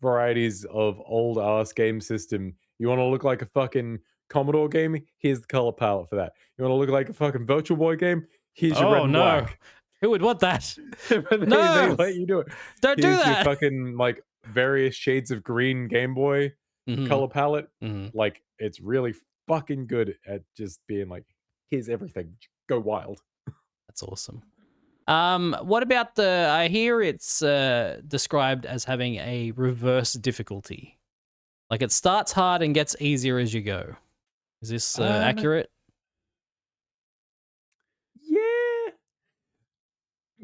varieties of old ass game system. You want to look like a fucking Commodore game? Here's the color palette for that. You want to look like a fucking Virtual Boy game? Here's your red Oh and no, black. who would want that? But they No, let you do it. don't do Here's your that. fucking like various shades of green Game Boy Hmm. color palette. Hmm. Like it's really fucking good at just being like, here's everything. Go wild. That's awesome. What about the? I hear it's described as having a reverse difficulty. Like it starts hard and gets easier as you go. Is this Uh, accurate? yeah.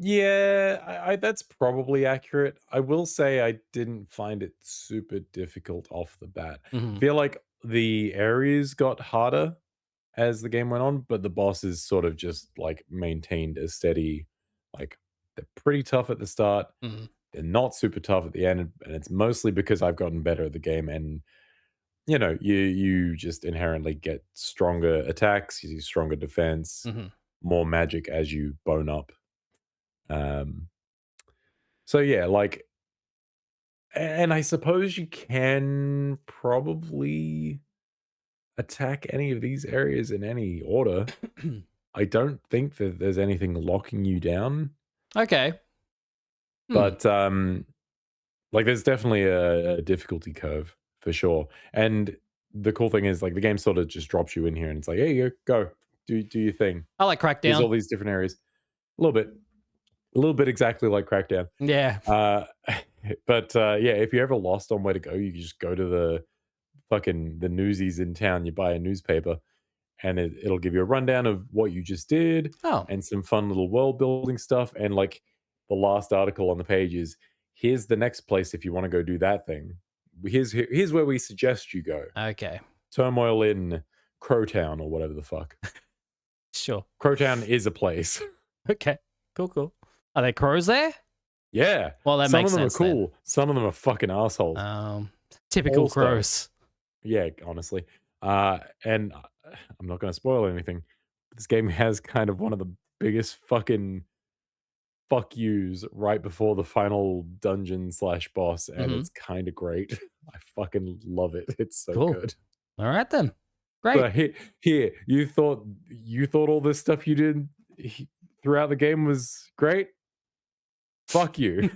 Yeah, I that's probably accurate. I will say I didn't find it super difficult off the bat. Hmm. Feel like the areas got harder as the game went on, but the bosses sort of just like maintained a steady, like they're pretty tough at the start. Hmm. They're not super tough at the end, and it's mostly because I've gotten better at the game. And you know, you just inherently get stronger attacks, you see stronger defense, Hmm. more magic as you bone up. Um, so yeah, like, and I suppose you can probably attack any of these areas in any order. I don't think that there's anything locking you down, Okay. Hmm. but like there's definitely a difficulty curve for sure. And the cool thing is like the game sort of just drops you in here and it's like, hey, you go, do your thing. I like Here's all Crackdown. these different areas. A little bit, a little bit exactly like Crackdown. Yeah. Uh, but yeah, if you're ever lost on where to go, you can just go to the fucking the newsies in town. You buy a newspaper, and it'll give you a rundown of what you just did Oh. and some fun little world building stuff. And like the last article on the page is here's the next place if you want to go do that thing. Here's where we suggest you go. Okay. Turmoil in Crowtown or whatever the fuck. Sure. Crowtown is a place. Okay. Cool. Cool. Are there crows there? Yeah. Well, that Some makes of them are sense then. cool. Some of them are fucking assholes. Typical All-Star. crows. Yeah, honestly. And I'm not going to spoil anything. This game has kind of one of the biggest fucking fuck yous right before the final dungeon slash boss, and Hmm. it's kind of great. I fucking love it. It's so Cool. good. All right then. Great. So here, you thought all this stuff you did throughout the game was great. Fuck you.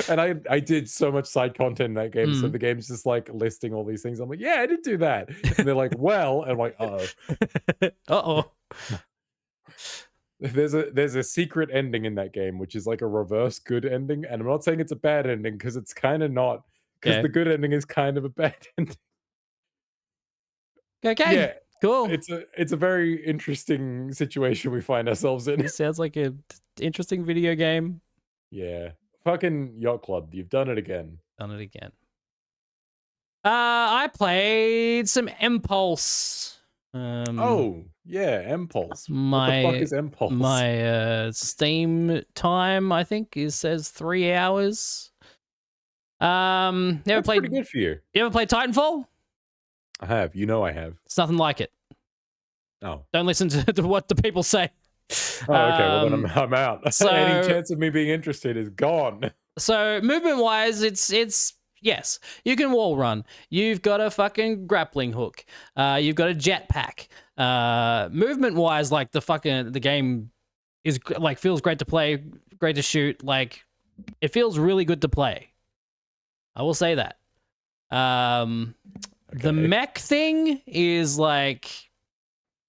And I did so much side content in that game, so Mm. the game's just like listing all these things. I'm like, yeah, I did do that, and they're like, well, and I'm like, oh, Uh-oh. there's a secret ending in that game, which is like a reverse good ending, and I'm not saying it's a bad ending because it's kind of not, because Okay. the good ending is kind of a bad ending. Okay. Yeah, Cool. it's a very interesting situation we find ourselves in. This sounds like a interesting video game. Yeah, fucking Yacht Club, you've done it again. Done it again. I played some Impulse. Oh yeah, Impulse. What the fuck My is Impulse? my Steam time I think says 3 hours. Never That's played. pretty good for you. You ever played Titanfall? I have. You know I have. It's nothing like it. Oh. Don't listen to what the people say. Oh, okay. Well, then I'm out. so- Any chance of me being interested is gone. So movement wise, it's yes, you can wall run. You've got a fucking grappling hook. You've got a jetpack. Movement wise, like the game is like feels great to play, great to shoot. Like it feels really good to play. I will say that. The Okay. mech thing is like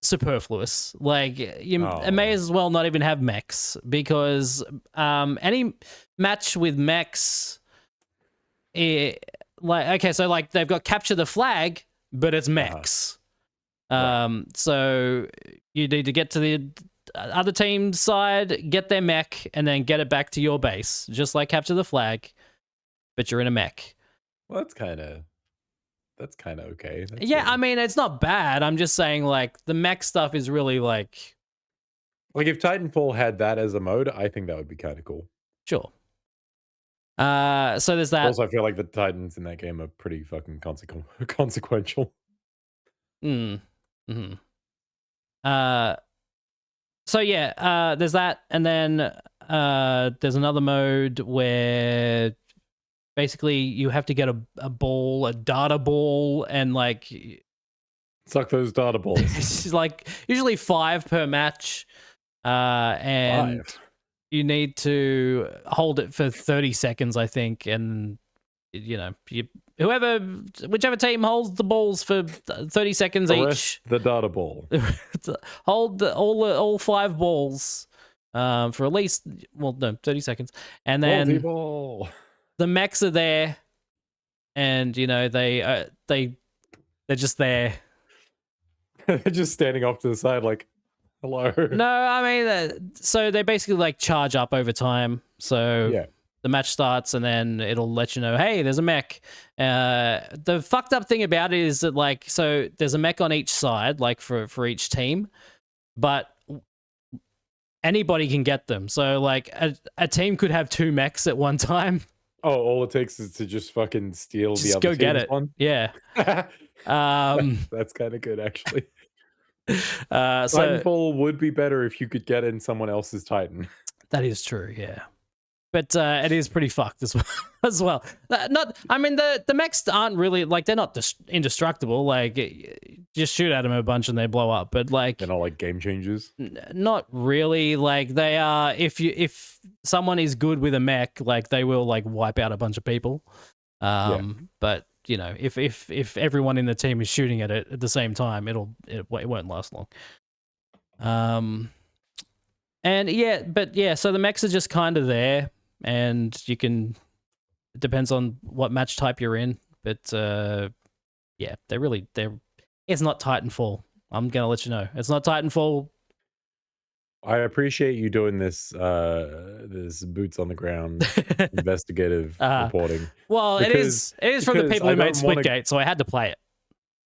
superfluous. Like you may Oh. as well not even have mechs because any match with mechs, like okay, so like they've got capture the flag, but it's mechs. Right. So you need to get to the other team's side, get their mech, and then get it back to your base, just like capture the flag, but you're in a mech. Well, that's kind of okay. That's Yeah, a- I mean, it's not bad. I'm just saying, like, the mech stuff is really, like, Like if Titanfall had that as a mode, I think that would be kind of cool. Sure. So there's that. Also, I feel like the Titans in that game are pretty fucking consequential. Mm. Hmm. Uh, so yeah, there's that, and then there's another mode where basically you have to get a ball, a data ball, and like Suck those data balls. it's like usually 5 per match, and 5. you need to hold it for 30 seconds, I think, and you know, whichever team holds the balls for 30 seconds Arrest each, the data ball. hold all 5 balls for at least 30 seconds, and then Multi-ball. the mechs are there, and you know they're just there. They're just standing off to the side like, hello. No, I mean, so they basically like charge up over time. So Yeah. the match starts, and then it'll let you know, hey, there's a mech. The fucked up thing about it is that like, so there's a mech on each side, like for each team, but anybody can get them. So like a team could have 2 mechs at one time. Oh, all it takes is to just fucking steal Just the other go get team's it. one. Yeah. That's kind of good, actually. So Titanfall would be better if you could get in someone else's Titan. that is true. Yeah. But it is pretty fucked as well. As well, I mean, the mechs aren't really like, they're not indestructible. Like, just shoot at them a bunch and they blow up. But like, They're not like game changers. not really. Like, they are. If someone is good with a mech, like they will like wipe out a bunch of people. But you know, if everyone in the team is shooting at it at the same time, it won't last long. And yeah, so the mechs are just kind of there. And you can, it depends on what match type you're in, but yeah, it's not Titanfall. I'm gonna let you know, it's not Titanfall. I appreciate you doing this this boots on the ground investigative reporting. Well, it is from the people who made Splitgate, so I had to play it.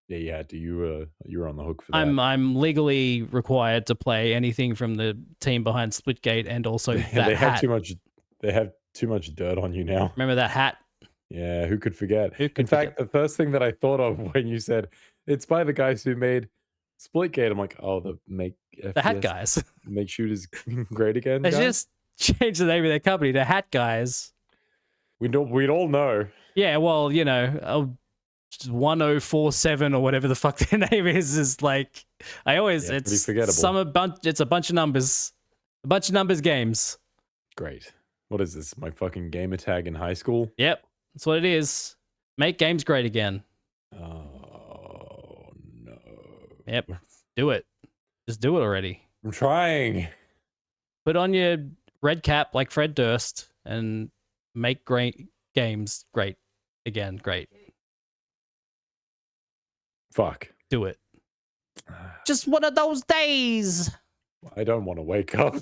Yeah, you had to. You were on the hook for that. I'm legally required to play anything from the team behind Splitgate, and also that they hat. have too much. They have too much dirt on you now. Remember that hat? Yeah, who could forget? In fact, the first thing that I thought of when you said it's by the guys who made Splitgate, I'm like, oh, the hat guys. Make shooters great again. They just changed the name of their company to Hat Guys. We'd all know. Yeah, well, you know, 1047 or whatever the fuck their name is like, I always, it's pretty forgettable. It's a bunch of numbers games. Great. What is this? My fucking gamer tag in high school? Yep, that's what it is. Make games great again. Oh no. Yep, do it. Just do it already. I'm trying. Put on your red cap like Fred Durst and make great games great again. Great. Fuck. Do it. Just one of those days. I don't want to wake up.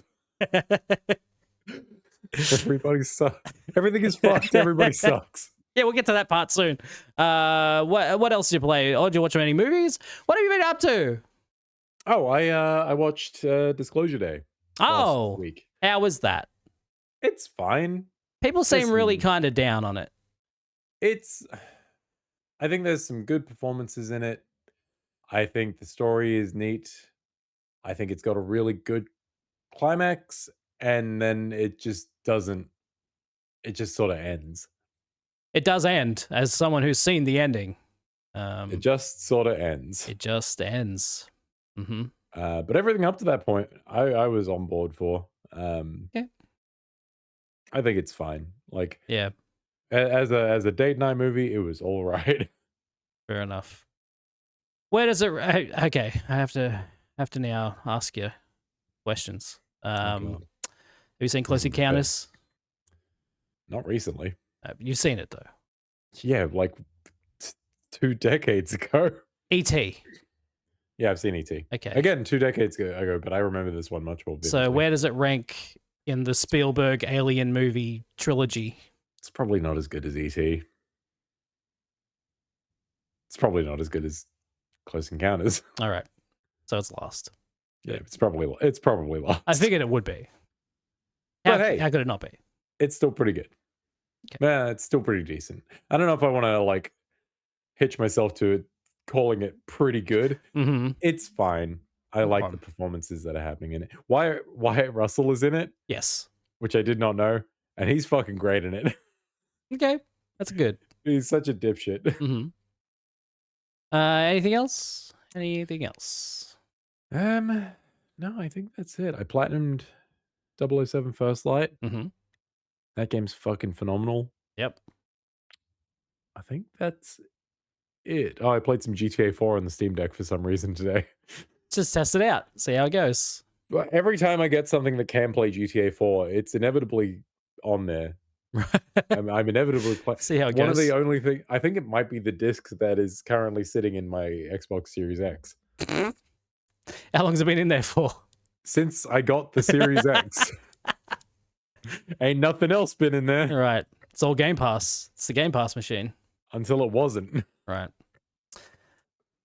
Everybody sucks. Everything is fucked. Everybody sucks. Yeah, we'll get to that part soon. What else did you play? Or did you watch any movies? What have you been up to? Oh, I watched Disclosure Day. Oh, week. How was that? It's fine. People seem really kind of down on it. I think there's some good performances in it. I think the story is neat. I think it's got a really good climax, and then it just doesn't. It just sort of ends. It does end, as someone who's seen the ending. It just sort of ends. It just ends. Mm-hmm. But everything up to that point, I was on board for. Yeah. I think it's fine. Like, yeah, as a date night movie, it was all right. Fair enough. Where does it? Okay, I have to now ask you questions. Have you seen Close Encounters? Not recently. You've seen it though. Yeah, like 2 decades ago. E.T. Yeah, I've seen E.T. Okay. Again, 2 decades ago, but I remember this one much more vividly. So where does it rank in the Spielberg Alien movie trilogy? It's probably not as good as E.T. It's probably not as good as Close Encounters. All right. So it's lost. Yeah, it's probably lost. I figured it would be. But hey, How could it not be? it's still pretty good. Okay. Yeah, it's still pretty decent. I don't know if I want to like hitch myself to it, calling it pretty good. Mm-hmm. It's fine. I No like problem. the performances that are happening in it. Wyatt Russell is in it, Yes. which I did not know, and he's fucking great in it. Okay. That's good. He's such a dipshit. Mm-hmm. Anything else? Anything else? No, I think that's it. I platinumed 007 First Light. Mm-hmm. That game's fucking phenomenal. Yep. I think that's it. Oh, I played some GTA 4 on the Steam Deck for some reason today. Just test it out. See how it goes. But every time I get something that can play GTA 4, it's inevitably on there. I'm inevitably playing. See how it One of goes. the only thing I think it might be the disc that is currently sitting in my Xbox Series X. How long's it been in there for? Since I got the Series X. Ain't nothing else been in there Right. It's all Game Pass. It's the Game Pass machine. until it wasn't. Right.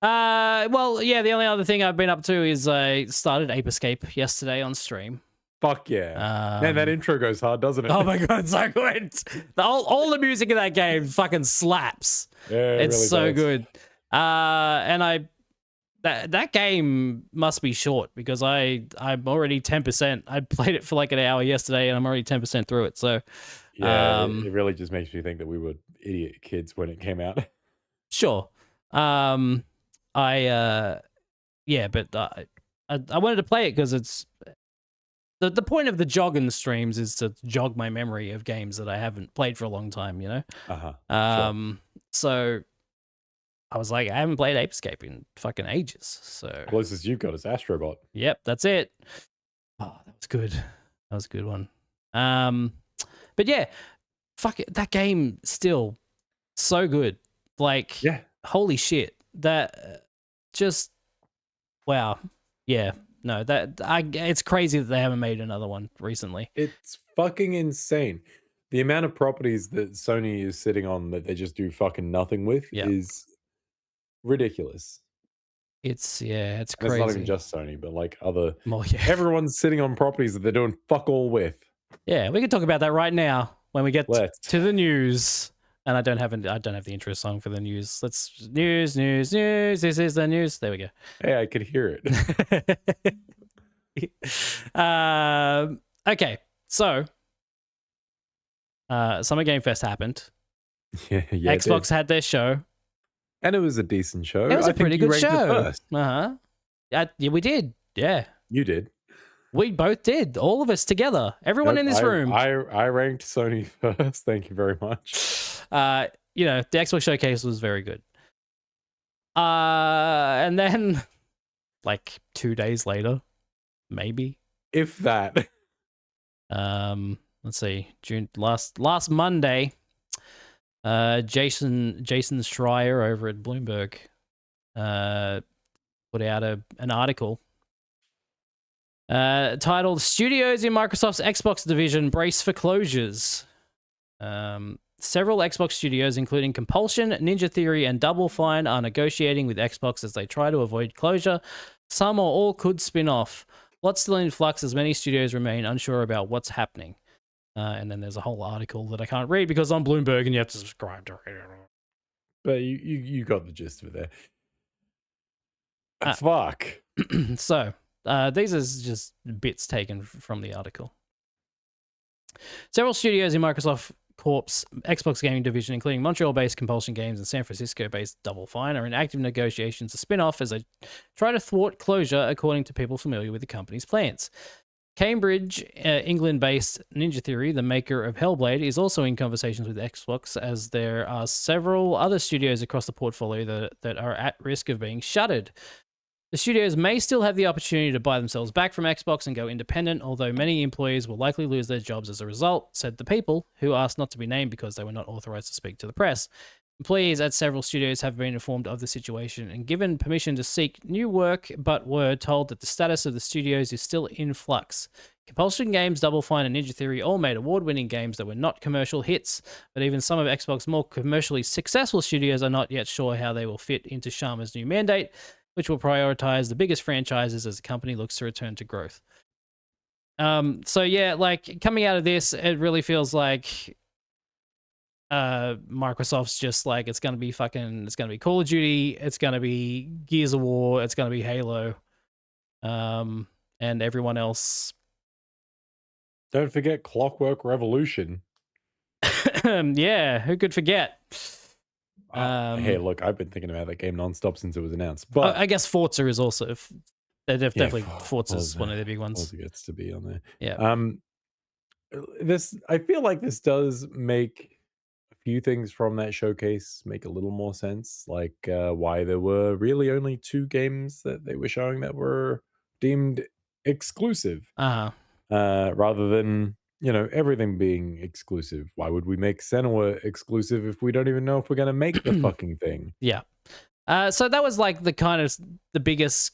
Well, yeah, the only other thing I've been up to is I started Ape Escape yesterday on stream. Fuck yeah. Man, that intro goes hard, doesn't it? Oh my god, it's so good. All the music in that game fucking slaps. Yeah, it It's really so does. good. And that game must be short because I'm already 10%. I played it for like an hour yesterday and I'm already 10% through it. So Yeah, it really just makes me think that we were idiot kids when it came out. sure. But I wanted to play it because it's the point of the jogging streams is to jog my memory of games that I haven't played for a long time, you know? Sure. So I was like, I haven't played Ape Escape in fucking ages. So Closest you've got is Astrobot. yep, that's it. Oh, that was good. That was a good one. But yeah, fuck it. That game still so good. Like, Yeah. holy shit. That just wow. Yeah. No, it's crazy that they haven't made another one recently. It's fucking insane. The amount of properties that Sony is sitting on that they just do fucking nothing with Yeah. is ridiculous. It's And it's crazy. not even just Sony, but like other Well, yeah. everyone's sitting on properties that they're doing fuck all with. Yeah, we can talk about that right now when we get Let's. to the news. And I don't have the intro song for the news. Let's news. This is the news. There we go. Hey, I could hear it. Okay, so Summer Game Fest happened. yeah, it Xbox did. had their show. And it was a decent show. It was I a pretty think you good ranked it show. first. Yeah, we did. Yeah, You did. we both did. All of us together. Everyone Nope, in this room. I ranked Sony first. Thank you very much. The Xbox Showcase was very good. And then, like 2 days later, maybe. If that. Let's see, last Monday, Jason Schreier over at Bloomberg, put out an article titled "Studios in Microsoft's Xbox division brace for closures." Several Xbox studios, including Compulsion, Ninja Theory, and Double Fine, are negotiating with Xbox as they try to avoid closure. Some or all could spin off. Lots still in flux as many studios remain unsure about what's happening. And then there's a whole article that I can't read because it's on Bloomberg and you have to subscribe to it. But you got the gist of it there. Fuck. So, these are just bits taken from the article. Several studios in Microsoft Corp's Xbox gaming division, including Montreal-based Compulsion Games and San Francisco-based Double Fine, are in active negotiations to spin off as they try to thwart closure, according to people familiar with the company's plans. Cambridge, England-based Ninja Theory, the maker of Hellblade, is also in conversations with Xbox, as there are several other studios across the portfolio that are at risk of being shuttered. The studios may still have the opportunity to buy themselves back from Xbox and go independent, although many employees will likely lose their jobs as a result, said the people, who asked not to be named because they were not authorized to speak to the press. Employees at several studios have been informed of the situation and given permission to seek new work, but were told that the status of the studios is still in flux. Compulsion Games, Double Fine, and Ninja Theory all made award-winning games that were not commercial hits, but even some of Xbox's more commercially successful studios are not yet sure how they will fit into Sharma's new mandate. which will prioritize the biggest franchises as the company looks to return to growth. So yeah, like coming out of this, it really feels like Microsoft's just like it's gonna be Call of Duty, it's gonna be Gears of War, it's gonna be Halo, and everyone else. Don't forget Clockwork Revolution. Yeah, who could forget? Hey, look, I've been thinking about that game nonstop since it was announced. But I guess Forza is also definitely Forza's Forza, one of the big ones. Forza gets to be on there. Yeah. This I feel like this does make a few things from that showcase make a little more sense, like why there were really only 2 games that they were showing that were deemed exclusive, rather than everything being exclusive. Why would we make Senua exclusive if we don't even know if we're gonna make the fucking thing? Yeah. So that was like the biggest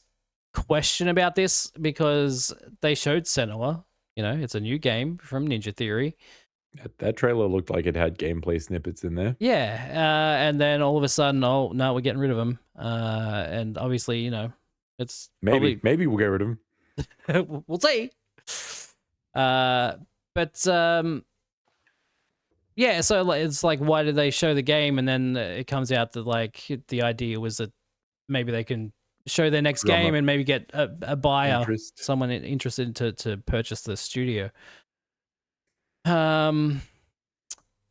question about this, because they showed Senua. It's a new game from Ninja Theory. That trailer looked like it had gameplay snippets in there. Yeah. And then all of a sudden, oh no, we're getting rid of him. And obviously, it's Maybe we'll get rid of him. we'll see. But yeah, so it's like, why did they show the game? And then it comes out that like the idea was that maybe they can show their next game and maybe get a buyer, someone interested to purchase the studio. And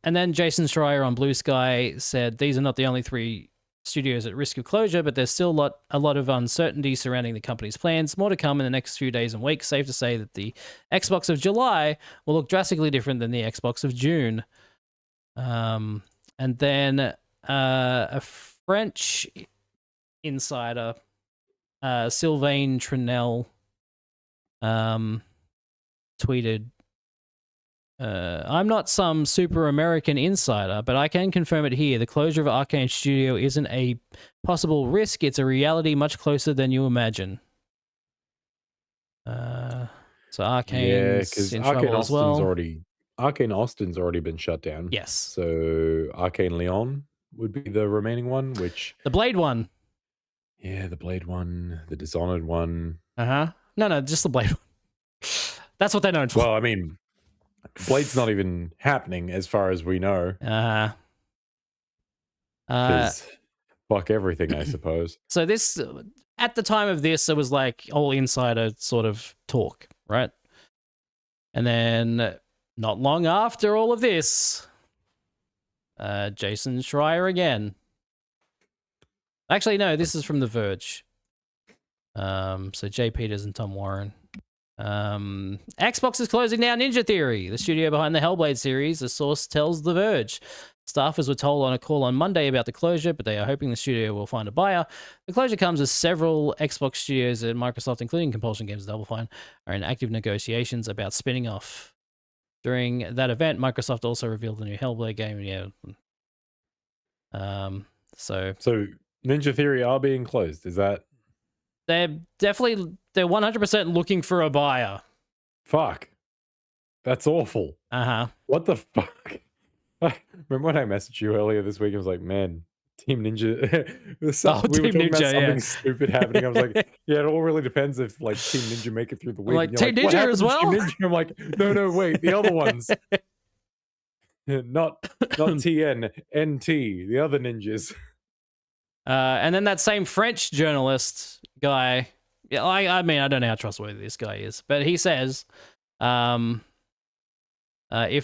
then Jason Schreier on Blue Sky said these are not the only 3 studios at risk of closure, but there's still a lot of uncertainty surrounding the company's plans. More to come in the next few days and weeks. Safe to say that the Xbox of July will look drastically different than the Xbox of June. And then a French insider, Sylvain Trinel, tweeted, I'm not some super American insider, but I can confirm it here. The closure of Arcane Studio isn't a possible risk. It's a reality much closer than you imagine. So Arcane's in trouble as well. Arcane Austin's already been shut down. Yes. So Arcane Lyon would be the remaining one, which... The Blade one. Yeah, the Blade one, the Dishonored one. No, just the Blade one. That's what they're known for. Well, I mean... Blade's not even happening as far as we know. Fuck everything, I suppose. So this, at the time of this, it was like all insider sort of talk, right? And then not long after all of this, Jason Schreier again. Actually, no, this is from The Verge. So Jay Peters and Tom Warren. Xbox is closing down Ninja Theory, the studio behind the Hellblade series, a source tells The Verge. Staffers were told on a call on Monday about the closure, but they are hoping the studio will find a buyer. The closure comes as several Xbox studios and Microsoft, including Compulsion Games and Double Fine, are in active negotiations about spinning off. During that event, Microsoft also revealed the new Hellblade game. So Ninja Theory are being closed. Is that... They're 100% looking for a buyer. Fuck. That's awful. What the fuck? Remember when I messaged you earlier this week? I was like, man, Team Ninja. We were talking about something stupid happening. I was like, yeah, it all really depends if like Team Ninja make it through the week. Like Team Ninja as well? Team Ninja? I'm like, no, wait, the other ones. Not TN, NT, the other ninjas. And then that same French journalist guy, I mean, I don't know how trustworthy this guy is, but he says, if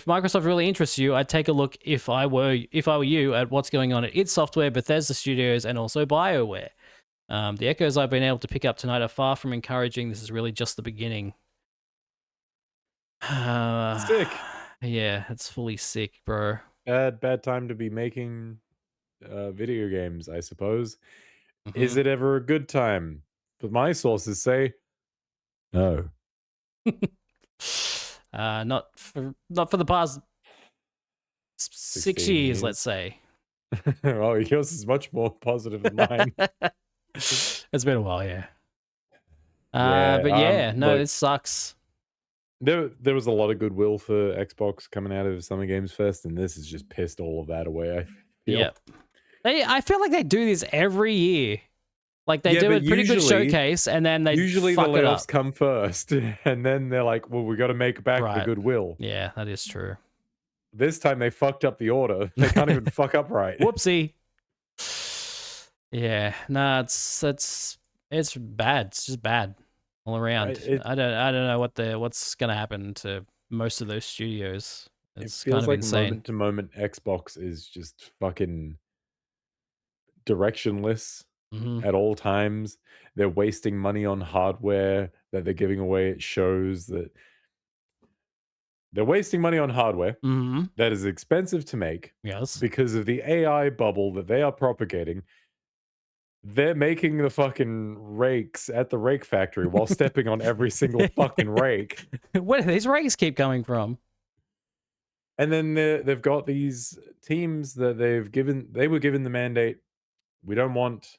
Microsoft really interests you, I'd take a look if I were you at what's going on at id Software, Bethesda Studios, and also BioWare. The echoes I've been able to pick up tonight are far from encouraging. This is really just the beginning. Sick. Yeah, it's fully sick, bro. Bad time to be making video games, I suppose. Is it ever a good time? But my sources say no. Not for the past 6 years, let's say. Oh, yours is much more positive than mine. It's been a while, yeah. But yeah, no, it sucks. There was a lot of goodwill for Xbox coming out of Summer Games Fest, and this has just pissed all of that away. I feel. Yeah, I feel like they do this every year. Like they Yeah, do a but pretty good usually- showcase, and then they Usually the fuck it up. layoffs come first, and then they're like, "Well, we got to make back the Right. goodwill." Yeah, that is true. This time they fucked up the order. They can't even fuck up right. Whoopsie. Yeah, nah, it's bad. It's just bad all around. I don't know what's gonna happen to most of those studios. It It's feels kind of like insane. moment to moment Xbox is just fucking directionless Mhm. at all times. They're wasting money on hardware that they're giving away at shows. That they're wasting money on hardware Mhm. that is expensive to make Yes. because of the AI bubble that they are propagating. They're making the fucking rakes at the rake factory while stepping on every single fucking rake. Where do these rakes keep coming from? And then they've got these teams that they were given the mandate. We don't want,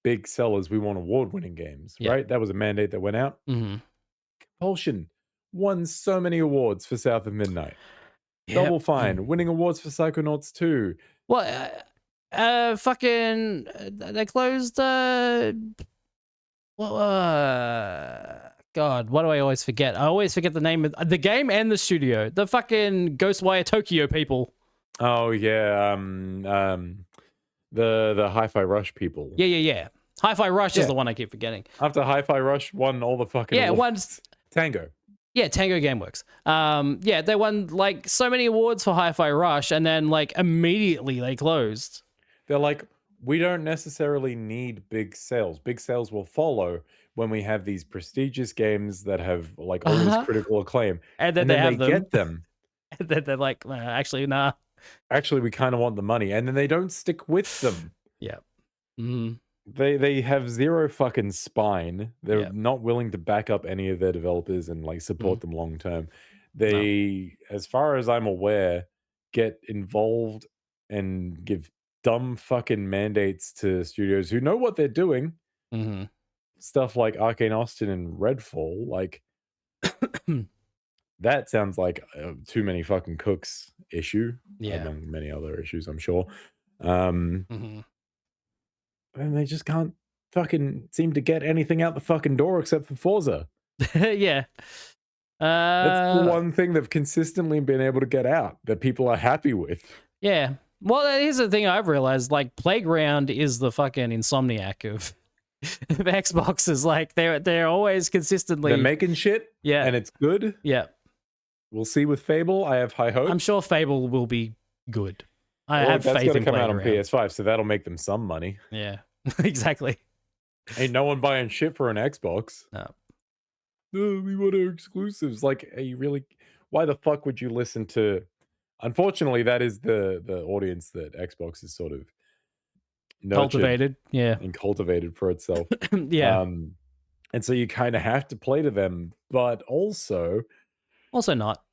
big sellers. We want award-winning games, Yeah. right? That was a mandate that went out. Mhm. Compulsion won so many awards for South of Midnight. Yep. Double Fine winning awards for Psychonauts 2. Well, fucking, they closed. Well, God, why do I always forget? I always forget the name of the game and the studio. The fucking Ghostwire Tokyo people. Oh yeah, the Hi-Fi Rush people. Yeah. Hi-Fi Rush Yeah. is the one I keep forgetting. After Hi-Fi Rush won all the fucking Yeah, awards. Tango. Yeah, Tango Gameworks. Yeah, they won like so many awards for Hi-Fi Rush, and then like immediately they closed. They're like, we don't necessarily need big sales. Big sales will follow when we have these prestigious games that have like all this critical acclaim. And then they have them. Get them. And then they're like, actually, nah. Actually, we kind of want the money, and then they don't stick with them. Yeah. Mm-hmm. They have zero fucking spine. They're Yeah. not willing to back up any of their developers and like support them long term. They, as far as I'm aware, get involved and give dumb fucking mandates to studios who know what they're doing. Mm-hmm. Stuff like Arcane Austin and Redfall, like that sounds like too many fucking cooks issue, among many other issues, I'm sure. Mm-hmm. And they just can't fucking seem to get anything out the fucking door except for Forza. Yeah. That's the one thing they've consistently been able to get out that people are happy with. Yeah. Well, here's the thing I've realized, like, Playground is the fucking Insomniac of Xboxes. Like, they're always consistently... They're making shit, and it's good. Yeah. We'll see with Fable. I have high hopes. I'm sure Fable will be good. I have faith in Playground. That's going to come out on PS5, so that'll make them some money. Yeah, exactly. Ain't no one buying shit for an Xbox. No. We want our exclusives. Like, are you really... Why the fuck would you listen to... Unfortunately, that is the audience that Xbox is sort of cultivated, and cultivated for itself. Yeah. And so you kind of have to play to them, but also not.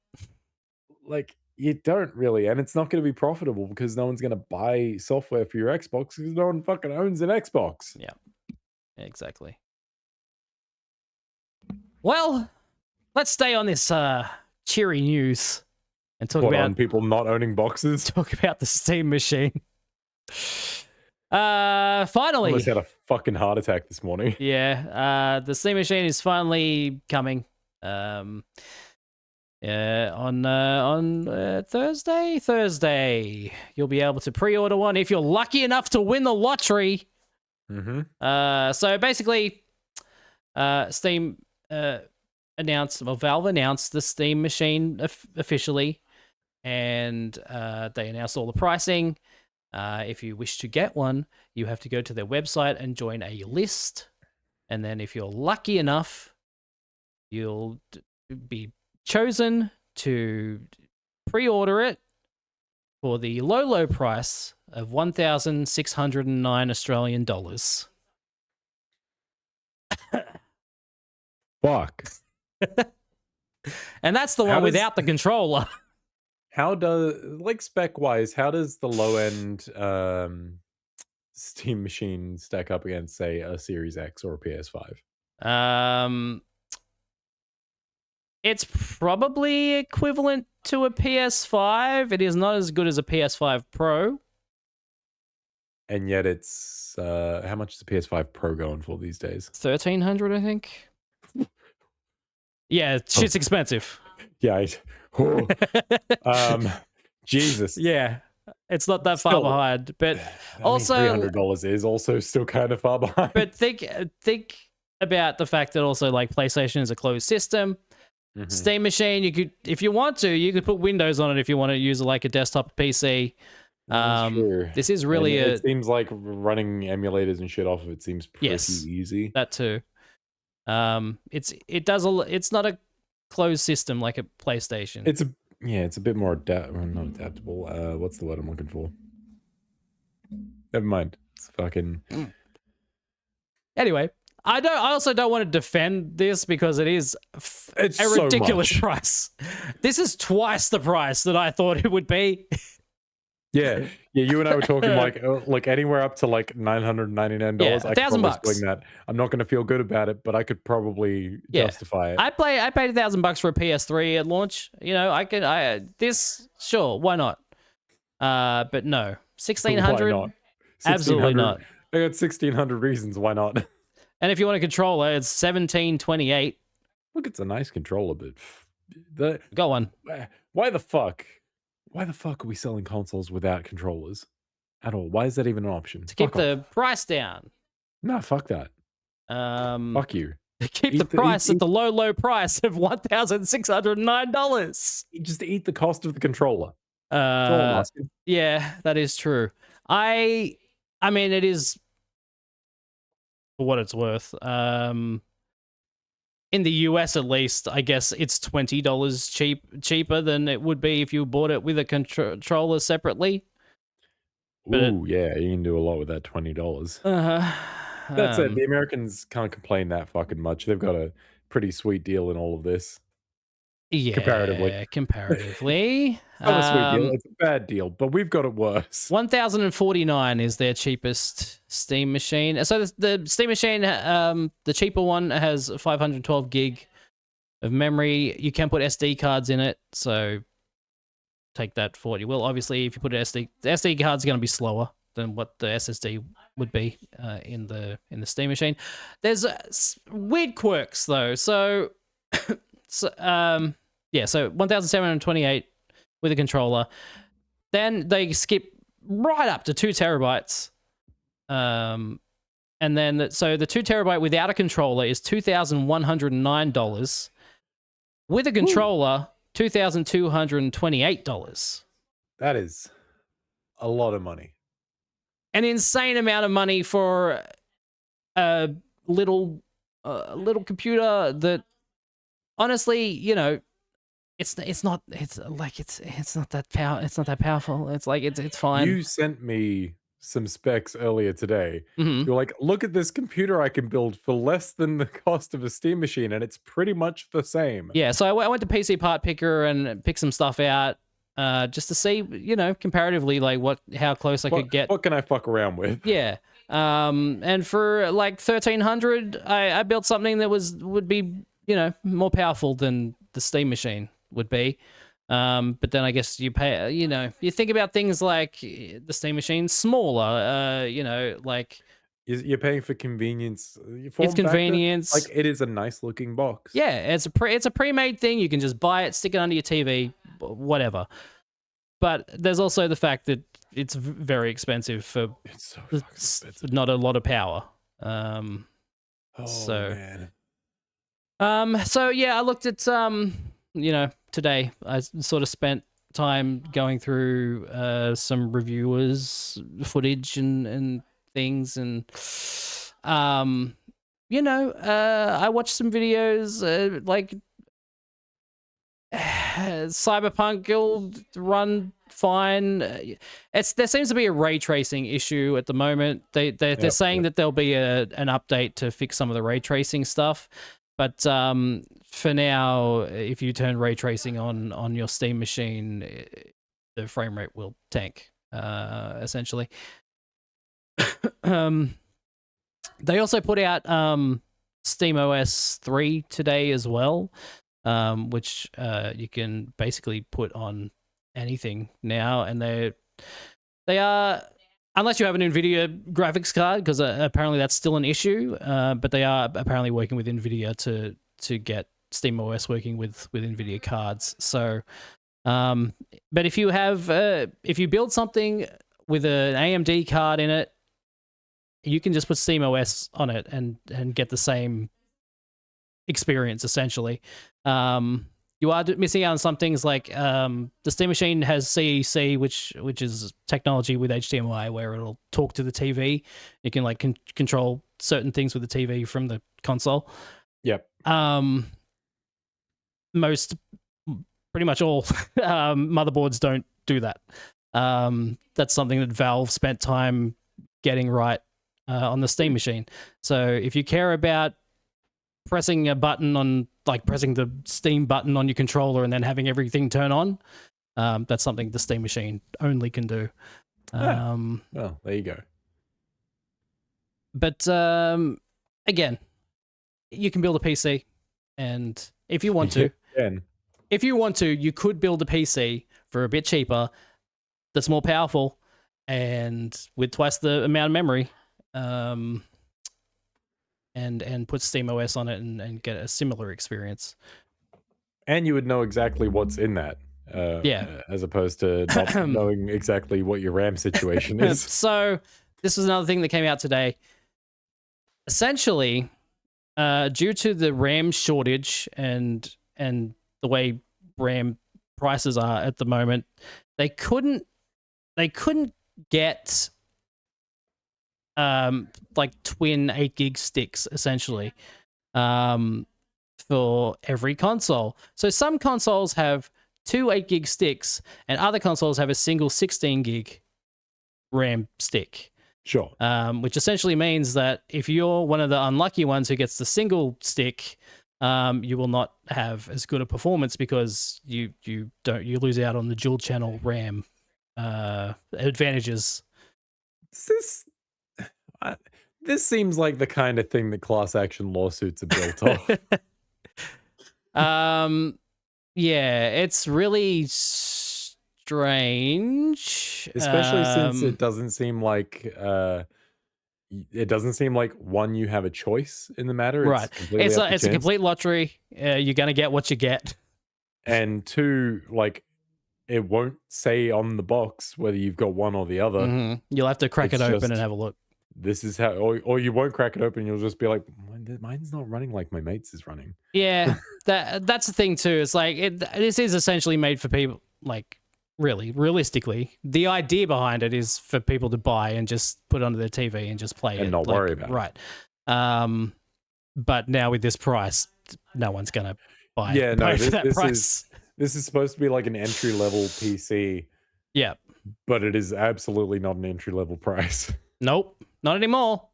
Like, you don't really, and it's not going to be profitable because no one's going to buy software for your Xbox because no one fucking owns an Xbox. Yeah, exactly. Well, let's stay on this cheery news and talk about people not owning boxes. Talk about the Steam machine. Finally, I almost had a fucking heart attack this morning. Yeah, the Steam machine is finally coming. On Thursday, you'll be able to pre-order one if you're lucky enough to win the lottery. Mm-hmm. So basically, Steam Valve announced the Steam machine officially, and they announced all the pricing. If you wish to get one, you have to go to their website and join a list, and then if you're lucky enough, you'll be chosen to pre-order it for the low price of 1,609 Australian dollars. Fuck. And that's the one without the controller. How does, like, spec-wise, how does the low-end Steam machine stack up against, say, a Series X or a PS5? It's probably equivalent to a PS5. It is not as good as a PS5 Pro. and yet it's how much is the PS5 Pro going for these days? 1,300, I think. Yeah, Oh, shit's expensive. yeah. Oh, um, Jesus. Yeah, it's not that far Still, behind, but I mean, also, $300 is also still kind of far behind. but think about the fact that also like PlayStation is a closed system. Mhm. Steam Machine, you could, if you want to, you could put Windows on it if you want to use like a desktop PC. That's true. This is And really it seems like running emulators and shit off of it seems pretty yes, easy. that too. It's not a closed system like a PlayStation. It's a bit more not adaptable. What's the word I'm looking for? Never mind. It's fucking Anyway, I also don't want to defend this because it is it's a so ridiculous much. price. This is twice the price that I thought it would be. Yeah, you and I were talking like anywhere up to like $999. Yeah, I could probably $1,000. swing that. I'm not going to feel good about it, but I could probably Yeah. justify it. I paid $1,000 for a PS3 at launch. You know, sure, why not? But no, 1,600. Why not? Absolutely 1600 not. I got 1,600 reasons why not. And if you want a controller, it's 1,728. Look, it's a nice controller, but the Go on. why the fuck? Why the fuck are we selling consoles without controllers at all? Why is that even an option? To keep Fuck off. the price down. No, fuck that. Fuck you. To keep the price at the low price of $1,609. Just eat the cost of the controller. That's all I'm asking. Yeah, that is true. I mean, it is for what it's worth. In the US, at least, I guess it's $20 cheaper than it would be if you bought it with a controller separately. Ooh, yeah, you can do a lot with that $20. That's it. The Americans can't complain that fucking much. They've got a pretty sweet deal in all of this. Yeah, comparatively. It's not a sweet deal. It's a bad deal, but we've got it worse. 1,049 is their cheapest Steam machine. So the Steam machine, the cheaper one has 512 gig of memory. You can put SD cards in it, so take that for what you will. Obviously, if you put an the SD card's going to be slower than what the SSD would be in the Steam machine. There's weird quirks though. So, so 1,728 with a controller. Then they skip right up to 2 terabytes. And then so the 2 terabyte without a controller is $2,109. With a controller, $2,228. That is a lot of money. An insane amount of money for a little computer that honestly, you know, it's not that powerful. It's like it's fine. You sent me some specs earlier today. Mhm. You're like, look at this computer I can build for less than the cost of a Steam machine, and it's pretty much the same. Yeah, so I went to PC Part Picker and picked some stuff out just to see, you know, comparatively, like how close I could get. What can I fuck around with? Yeah. And for like 1,300, I built something that would be, you know, more powerful than the Steam machine would be. But then I guess you pay, you know, you think about things like the Steam machine's smaller, you know, like You're paying for convenience. it's convenience. Like, it is a nice looking box. Yeah, it's a pre-made thing. You can just buy it, stick it under your TV, whatever. But there's also the fact that it's very expensive for It's so fucking expensive. not a lot of power. Man. So yeah, I looked at you know, today I sort of spent time going through some reviewers' footage and things, and you know, I watched some videos like Cyberpunk will run fine. There seems to be a ray tracing issue at the moment. They're saying that there'll be an update to fix some of the ray tracing stuff. But for now, if you turn ray tracing on your Steam machine, the frame rate will tank, essentially. They also put out SteamOS 3 today as well, which you can basically put on anything now, and they are unless you have an NVIDIA graphics card, because apparently that's still an issue. But they are apparently working with NVIDIA to get SteamOS working with NVIDIA cards. So, but if you build something with an AMD card in it, you can just put SteamOS on it and get the same experience essentially. You are missing out on some things like the Steam Machine has CEC, which is technology with HDMI where it'll talk to the TV. You can like control certain things with the TV from the console. Yep. Pretty much all motherboards don't do that. That's something that Valve spent time getting right on the Steam Machine. So if you care about pressing a button on, like pressing the Steam button on your controller and then having everything turn on, that's something the Steam Machine only can do. Well, there you go. But again, you can build a PC, and if you want to, you could build a PC for a bit cheaper that's more powerful and with twice the amount of memory, and put SteamOS on it and get a similar experience. And you would know exactly what's in that. As opposed to not knowing exactly what your RAM situation is. So this was another thing that came out today. Essentially, due to the RAM shortage and the way RAM prices are at the moment, they couldn't get like twin 8 gig sticks essentially for every console. So some consoles have 2 8 gig sticks and other consoles have a single 16 gig RAM stick. Sure. Which essentially means that if you're one of the unlucky ones who gets the single stick, you will not have as good a performance because you lose out on the dual channel RAM advantages. This seems like the kind of thing that class action lawsuits are built off. Yeah, it's really strange, especially since it doesn't seem like one, you have a choice in the matter. Right. It's a complete lottery. You're gonna get what you get. And two, like, it won't say on the box whether you've got one or the other. Mm-hmm. You'll have to crack it open and have a look. This is how, or you won't crack it open. You'll just be like, mine's not running like my mate's is running. Yeah, that's the thing too. It's like this is essentially made for people. Like, really, realistically, the idea behind it is for people to buy and just put it onto their TV and just play it and not worry about it. Right. But now with this price, no one's gonna buy. Yeah, no. This price. is supposed to be like an entry level PC. Yeah, but it is absolutely not an entry level price. Nope, not anymore.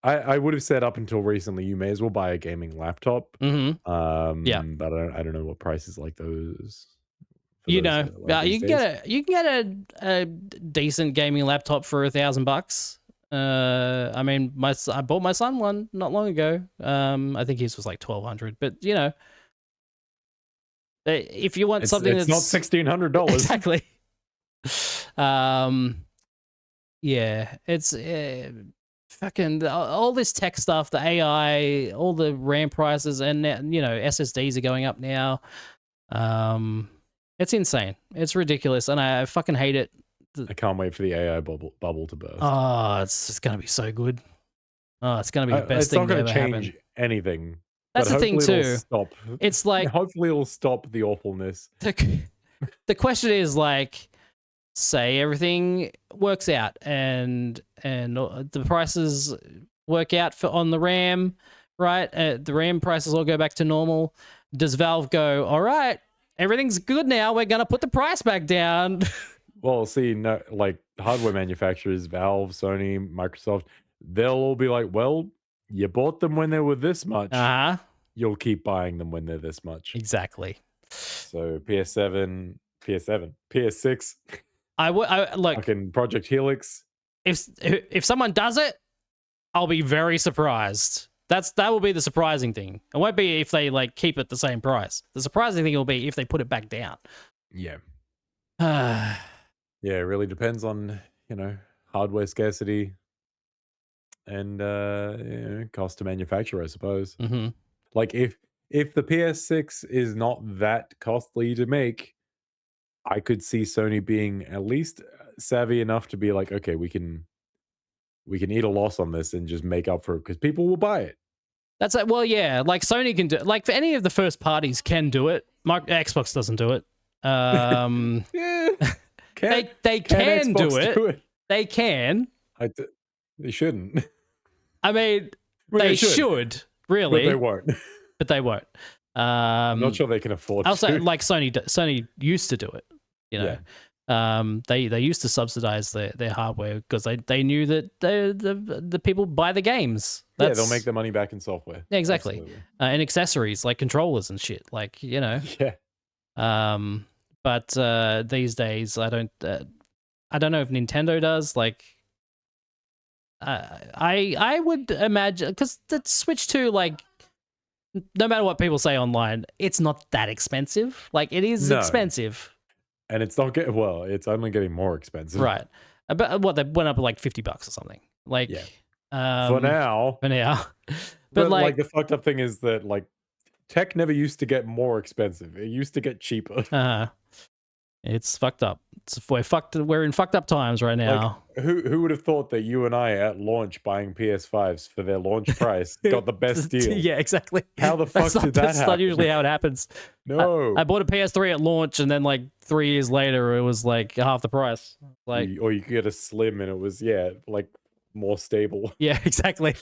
I would have said up until recently, you may as well buy a gaming laptop. Mm-hmm. Yeah, but I don't know what prices like those. You can get a decent gaming laptop for $1,000. I mean, I bought my son one not long ago. I think his was like $1,200. But you know, if you want something it's that's not $1,600 exactly. Yeah, it's fucking all this tech stuff, the AI, all the RAM prices, and you know, SSDs are going up now. It's insane. It's ridiculous, and I fucking hate it. I can't wait for the AI bubble to burst. Oh, it's gonna be so good. Oh, it's gonna be the best thing that ever happened. It's not gonna change anything. That's the thing too. Stop. It's like hopefully it'll stop the awfulness. The question is like, say everything works out and the prices work out on the RAM, right? The RAM prices all go back to normal. Does Valve go, all right, everything's good now, we're gonna put the price back down? Well, see, no, like hardware manufacturers, Valve, Sony, Microsoft, they'll all be like, well, you bought them when they were this much. You'll keep buying them when they're this much. Exactly. So PS7, PS6. I look. Fucking Project Helix. If someone does it, I'll be very surprised. That will be the surprising thing. It won't be if they like keep it the same price. The surprising thing will be if they put it back down. Yeah. Yeah, it really depends on, hardware scarcity, and cost to manufacture, I suppose. Hmm. Like if the PS6 is not that costly to make, I could see Sony being at least savvy enough to be like, okay, we can eat a loss on this and just make up for it because people will buy it. That's like, well, yeah, like Sony can do, like for any of the first parties can do it. Xbox doesn't do it. Yeah, can They can can do Xbox it. do it? They can. They shouldn't. I mean, I mean, they should, should but really, they won't. but they won't. I'm not sure they can afford Also, to. like Sony used to do it. You know, they used to subsidize their hardware because they knew that the people buy the games. Yeah, they'll make the money back in software. Yeah, exactly. Absolutely. And accessories like controllers and shit. Like, you know. Yeah. But these days I don't know if Nintendo does. Like, I would imagine because the Switch 2, like, no matter what people say online, it's not that expensive. Like, it is No. expensive, And it's not getting well. It's only getting more expensive, right? But what, they went up like $50 or something. Like, Yeah. For now. For now, But like the fucked up thing is that like tech never used to get more expensive. It used to get cheaper. It's fucked up. We're in fucked up times right now. Like, who would have thought that you and I at launch buying PS5s for their launch price got the best deal? Yeah, exactly. How the fuck did that That's happen? not usually how it happens. No. I bought a PS3 at launch, and then like 3 years later, it was like half the price. Like, Or you could get a Slim and it was like more stable. yeah, exactly.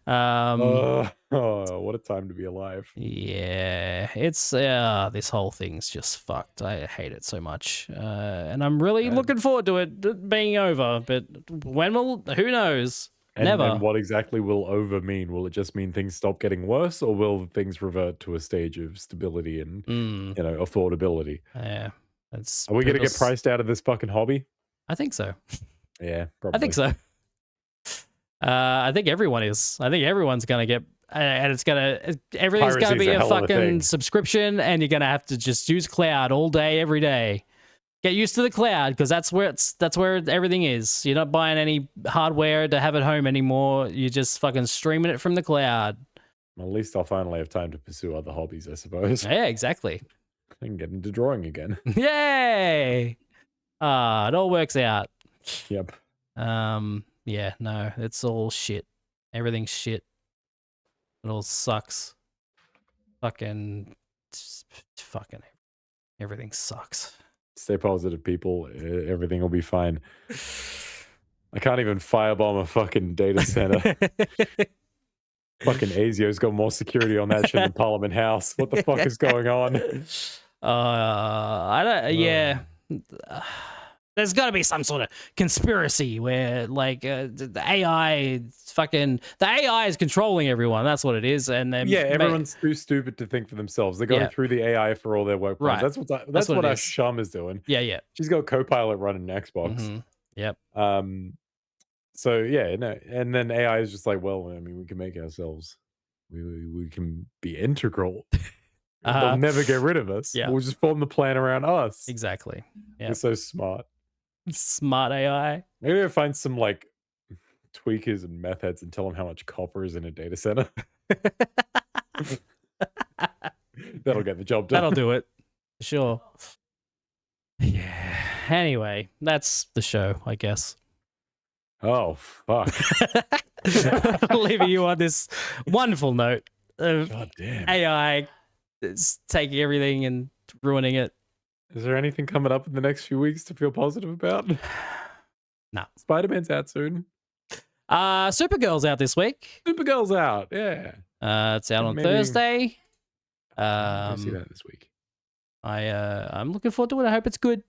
Oh, what a time to be alive. Yeah, it's this whole thing's just fucked. I hate it so much, and I'm really looking forward to it being over. But when will? Who knows? Never. And what exactly will over mean? Will it just mean things stop getting worse, or will things revert to a stage of stability and affordability? Yeah, Are we gonna get priced out of this fucking hobby? I think so. Yeah, probably. I think so. I think everyone is. I think everyone's gonna get, and everything's gonna be a fucking subscription, and you're gonna have to just use cloud all day, every day. Get used to the cloud because that's where everything is. You're not buying any hardware to have at home anymore. You're just fucking streaming it from the cloud. Well, at least I'll finally have time to pursue other hobbies, I suppose. Yeah, exactly. I can get into drawing again. Yay! It all works out. Yep. Yeah, no, it's all shit. Everything's shit. It all sucks. Fucking everything sucks. Stay positive, people. Everything will be fine. I can't even firebomb a fucking data center. Fucking ASIO's got more security on that shit than Parliament House. What the fuck is going on? I don't. Yeah. There's got to be some sort of conspiracy where, like, the AI is controlling everyone. That's what it is, and then everyone's too stupid to think for themselves. They're going through the AI for all their work plans. Right. That's what our Shum is doing. Yeah. She's got Copilot running Xbox. Mm-hmm. Yep. So yeah, no, and then AI is just like, well, I mean, we can make ourselves. We can be integral. They'll never get rid of us. Yeah. We'll just form the plan around us. Exactly. Yeah. We're so smart. Smart AI. Maybe I find some like tweakers and meth heads and tell them how much copper is in a data center. That'll get the job done. That'll do it. Sure. Yeah. Anyway, that's the show, I guess. Oh, fuck. Leaving you on this wonderful note of God damn. AI is taking everything and ruining it. Is there anything coming up in the next few weeks to feel positive about? No. Spider-Man's out soon. Supergirl's out this week. Supergirl's out, yeah. It's out on Thursday. I'll see that this week. I'm looking forward to it. I hope it's good.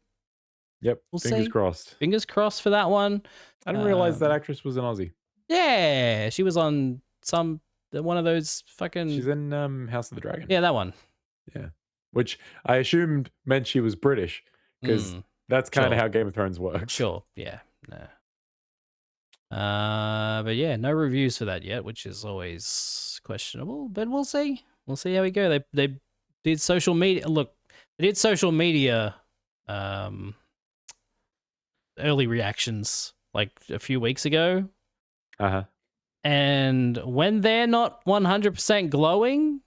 Yep. We'll Fingers see. crossed. Fingers crossed for that one. I didn't realize that actress was an Aussie. Yeah, she was on one of those fucking. She's in House of the Dragon. Yeah, that one. Yeah, which I assumed meant she was British because that's kind of how Game of Thrones works. Sure. Yeah. No. But yeah, no reviews for that yet, which is always questionable. But we'll see. We'll see how we go. They did social media. Look, they did social media. early reactions like a few weeks ago. Uh-huh. And when they're not 100% glowing,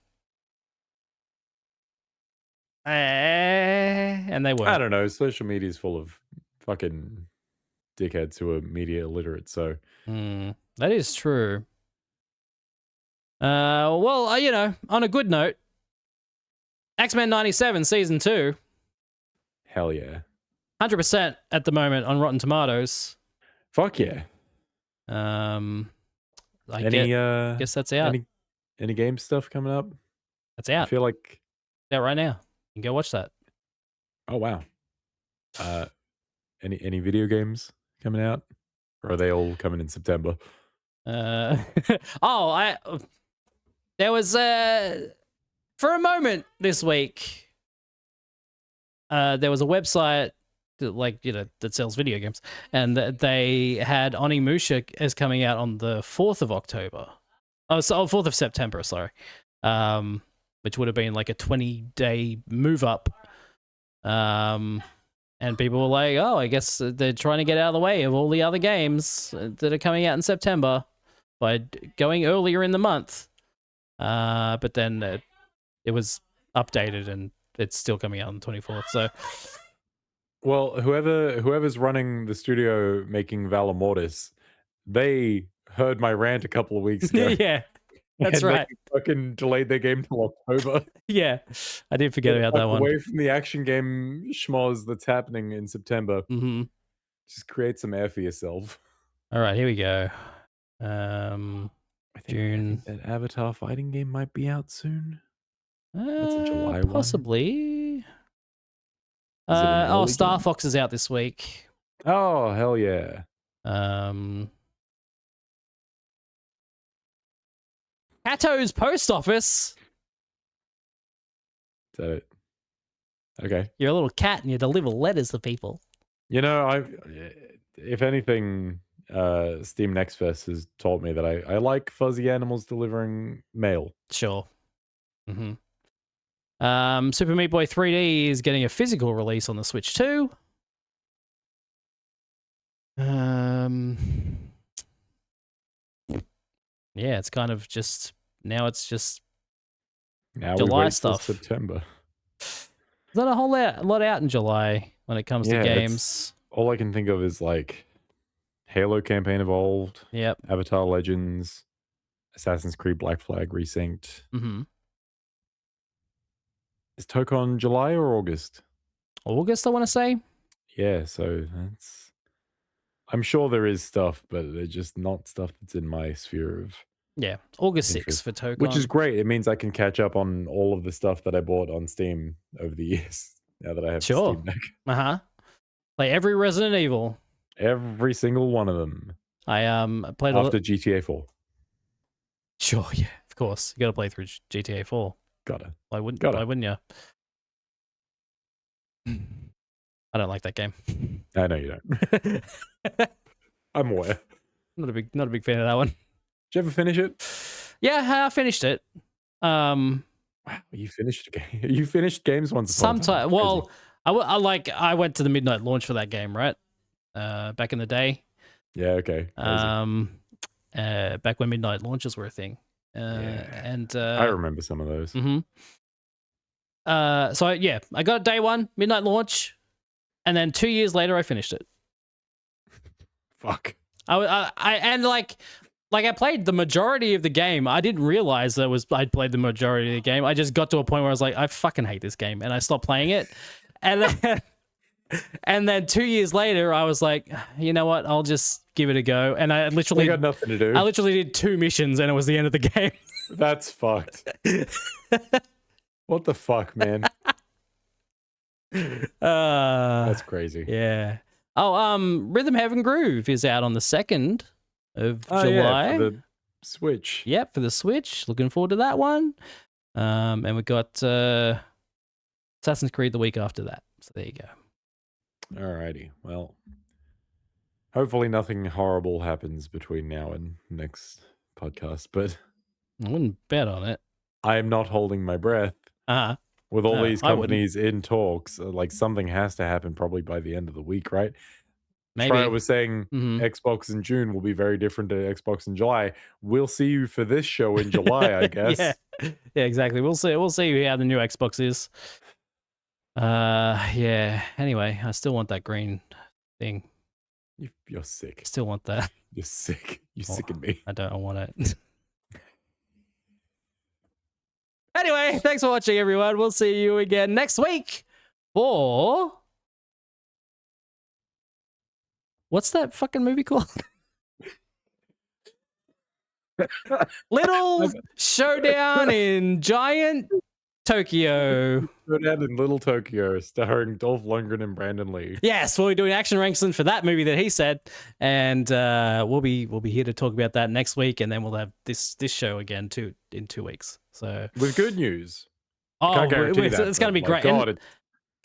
and they were. I don't know. Social media is full of fucking dickheads who are media illiterate. So That is true. Well, on a good note, X-Men 97 season 2, hell yeah. 100% at the moment on Rotten Tomatoes. Fuck yeah. I Any guess that's out. any game stuff coming up? That's I out. feel like It's out right now. You can go watch that. oh wow. Any video games coming out? Or are they all coming in September? There was for a moment this week, there was a website that sells video games, and they had Onimusha as coming out on the 4th of October. Oh, so 4th of September, sorry. Which would have been like a 20-day move up. And people were like, oh, I guess they're trying to get out of the way of all the other games that are coming out in September by going earlier in the month. But then it was updated and it's still coming out on the 24th. So, well, whoever's running the studio making Valor Mortis, they heard my rant a couple of weeks ago. Yeah, that's and right. They fucking delayed their game till October. Yeah, I did forget about that one. Away from the action game schmoz that's happening in September. Mm-hmm. Just create some air for yourself. All right, here we go. I June. think that Avatar fighting game might be out soon. That's a July one. Possibly. Star Star Fox is out this week. Oh, hell yeah. Cato's Post Office. Is that it? Okay. You're a little cat and you deliver letters to people. You know, if anything, Steam Next Fest has taught me that I like fuzzy animals delivering mail. Sure. Mm-hmm. Super Meat Boy 3D is getting a physical release on the Switch too. Yeah, it's kind of just now. It's just July stuff. September. There's not a whole lot out in July when it comes to games. All I can think of is like Halo Campaign Evolved. Yep. Avatar Legends, Assassin's Creed Black Flag Resynced. Mm-hmm. Is Tokon July or August? August, I want to say. Yeah, so that's. I'm sure there is stuff, but they're just not stuff that's in my sphere of. Yeah, August 6th for Tokon. Which is great. It means I can catch up on all of the stuff that I bought on Steam over the years. Now that I have Steam Deck. Uh-huh. Like every Resident Evil. Every single one of them. I played after GTA 4. Sure, yeah, of course. You got to play through GTA 4. Gotta. Why wouldn't you? I don't like that game. I know you don't. I'm aware. Not a big fan of that one. Did you ever finish it? Yeah, I finished it. Wow, you finished a game. You finished games once upon a time. Sometime. Well, I went to the midnight launch for that game, right? Back in the day. Yeah. Okay. Back when midnight launches were a thing. And I remember some of those. Mm-hmm. So yeah, I got it day one, midnight launch, and then 2 years later, I finished it. Fuck. I played the majority of the game. I didn't realize I'd played the majority of the game. I just got to a point where I was like, I fucking hate this game, and I stopped playing it. And then 2 years later, I was like, you know what? I'll just give it a go. And I literally got nothing to do. I literally did 2 missions, and it was the end of the game. That's fucked. What the fuck, man? That's crazy. Yeah. Oh, Rhythm Heaven Groove is out on the 2nd of July. Yeah, for the Switch. Yep, for the Switch. Looking forward to that one. And we got Assassin's Creed the week after that. So there you go. Alrighty. Well, hopefully nothing horrible happens between now and next podcast, but I wouldn't bet on it. I am not holding my breath. Uh-huh. With all these companies in talks, like something has to happen probably by the end of the week, right? Maybe. Schreier was saying Mhm. Xbox in June will be very different to Xbox in July. We'll see you for this show in July, I guess. Yeah. Yeah, exactly. We'll see. We'll see how the new Xbox is. Yeah. Anyway, I still want that green thing. You're sick. Still want that. You're sick. You Oh, sicken me. I don't want it. Anyway, thanks for watching, everyone. We'll see you again next week for what's that fucking movie called? Little Showdown in Giant Tokyo. Showdown in Little Tokyo, starring Dolph Lundgren and Brandon Lee. Yes, we'll be doing action ranking for that movie that he said, and we'll be here to talk about that next week, and then we'll have this show again in 2 weeks. So With good news. oh, Can't guarantee that, it's going to be but great. my God, It's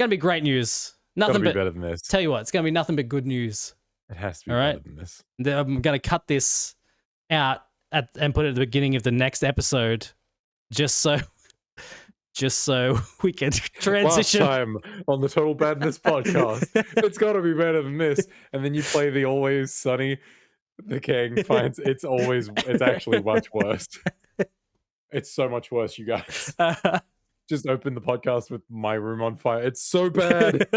going to be great news. Gotta Nothing be but better than this. tell you what, it's going to be nothing but good news. It has to be All better right. than this. I'm going to cut this out and put it at the beginning of the next episode, just so we can transition. Last time on the Total Badness podcast, it's got to be better than this. And then you play the Always Sunny. The king finds it's actually much worse. It's so much worse, you guys. Just open the podcast with my room on fire. It's so bad.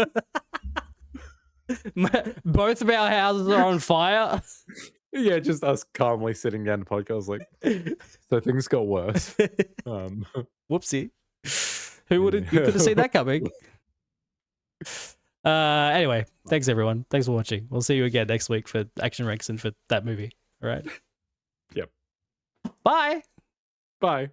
Both of our houses are on fire. Yeah, just us calmly sitting down to podcast like, so things got worse. Whoopsie. Who could have seen that coming? Anyway, thanks everyone. Thanks for watching. We'll see you again next week for Action Ranks and for that movie. All right. Yep. Bye. Bye.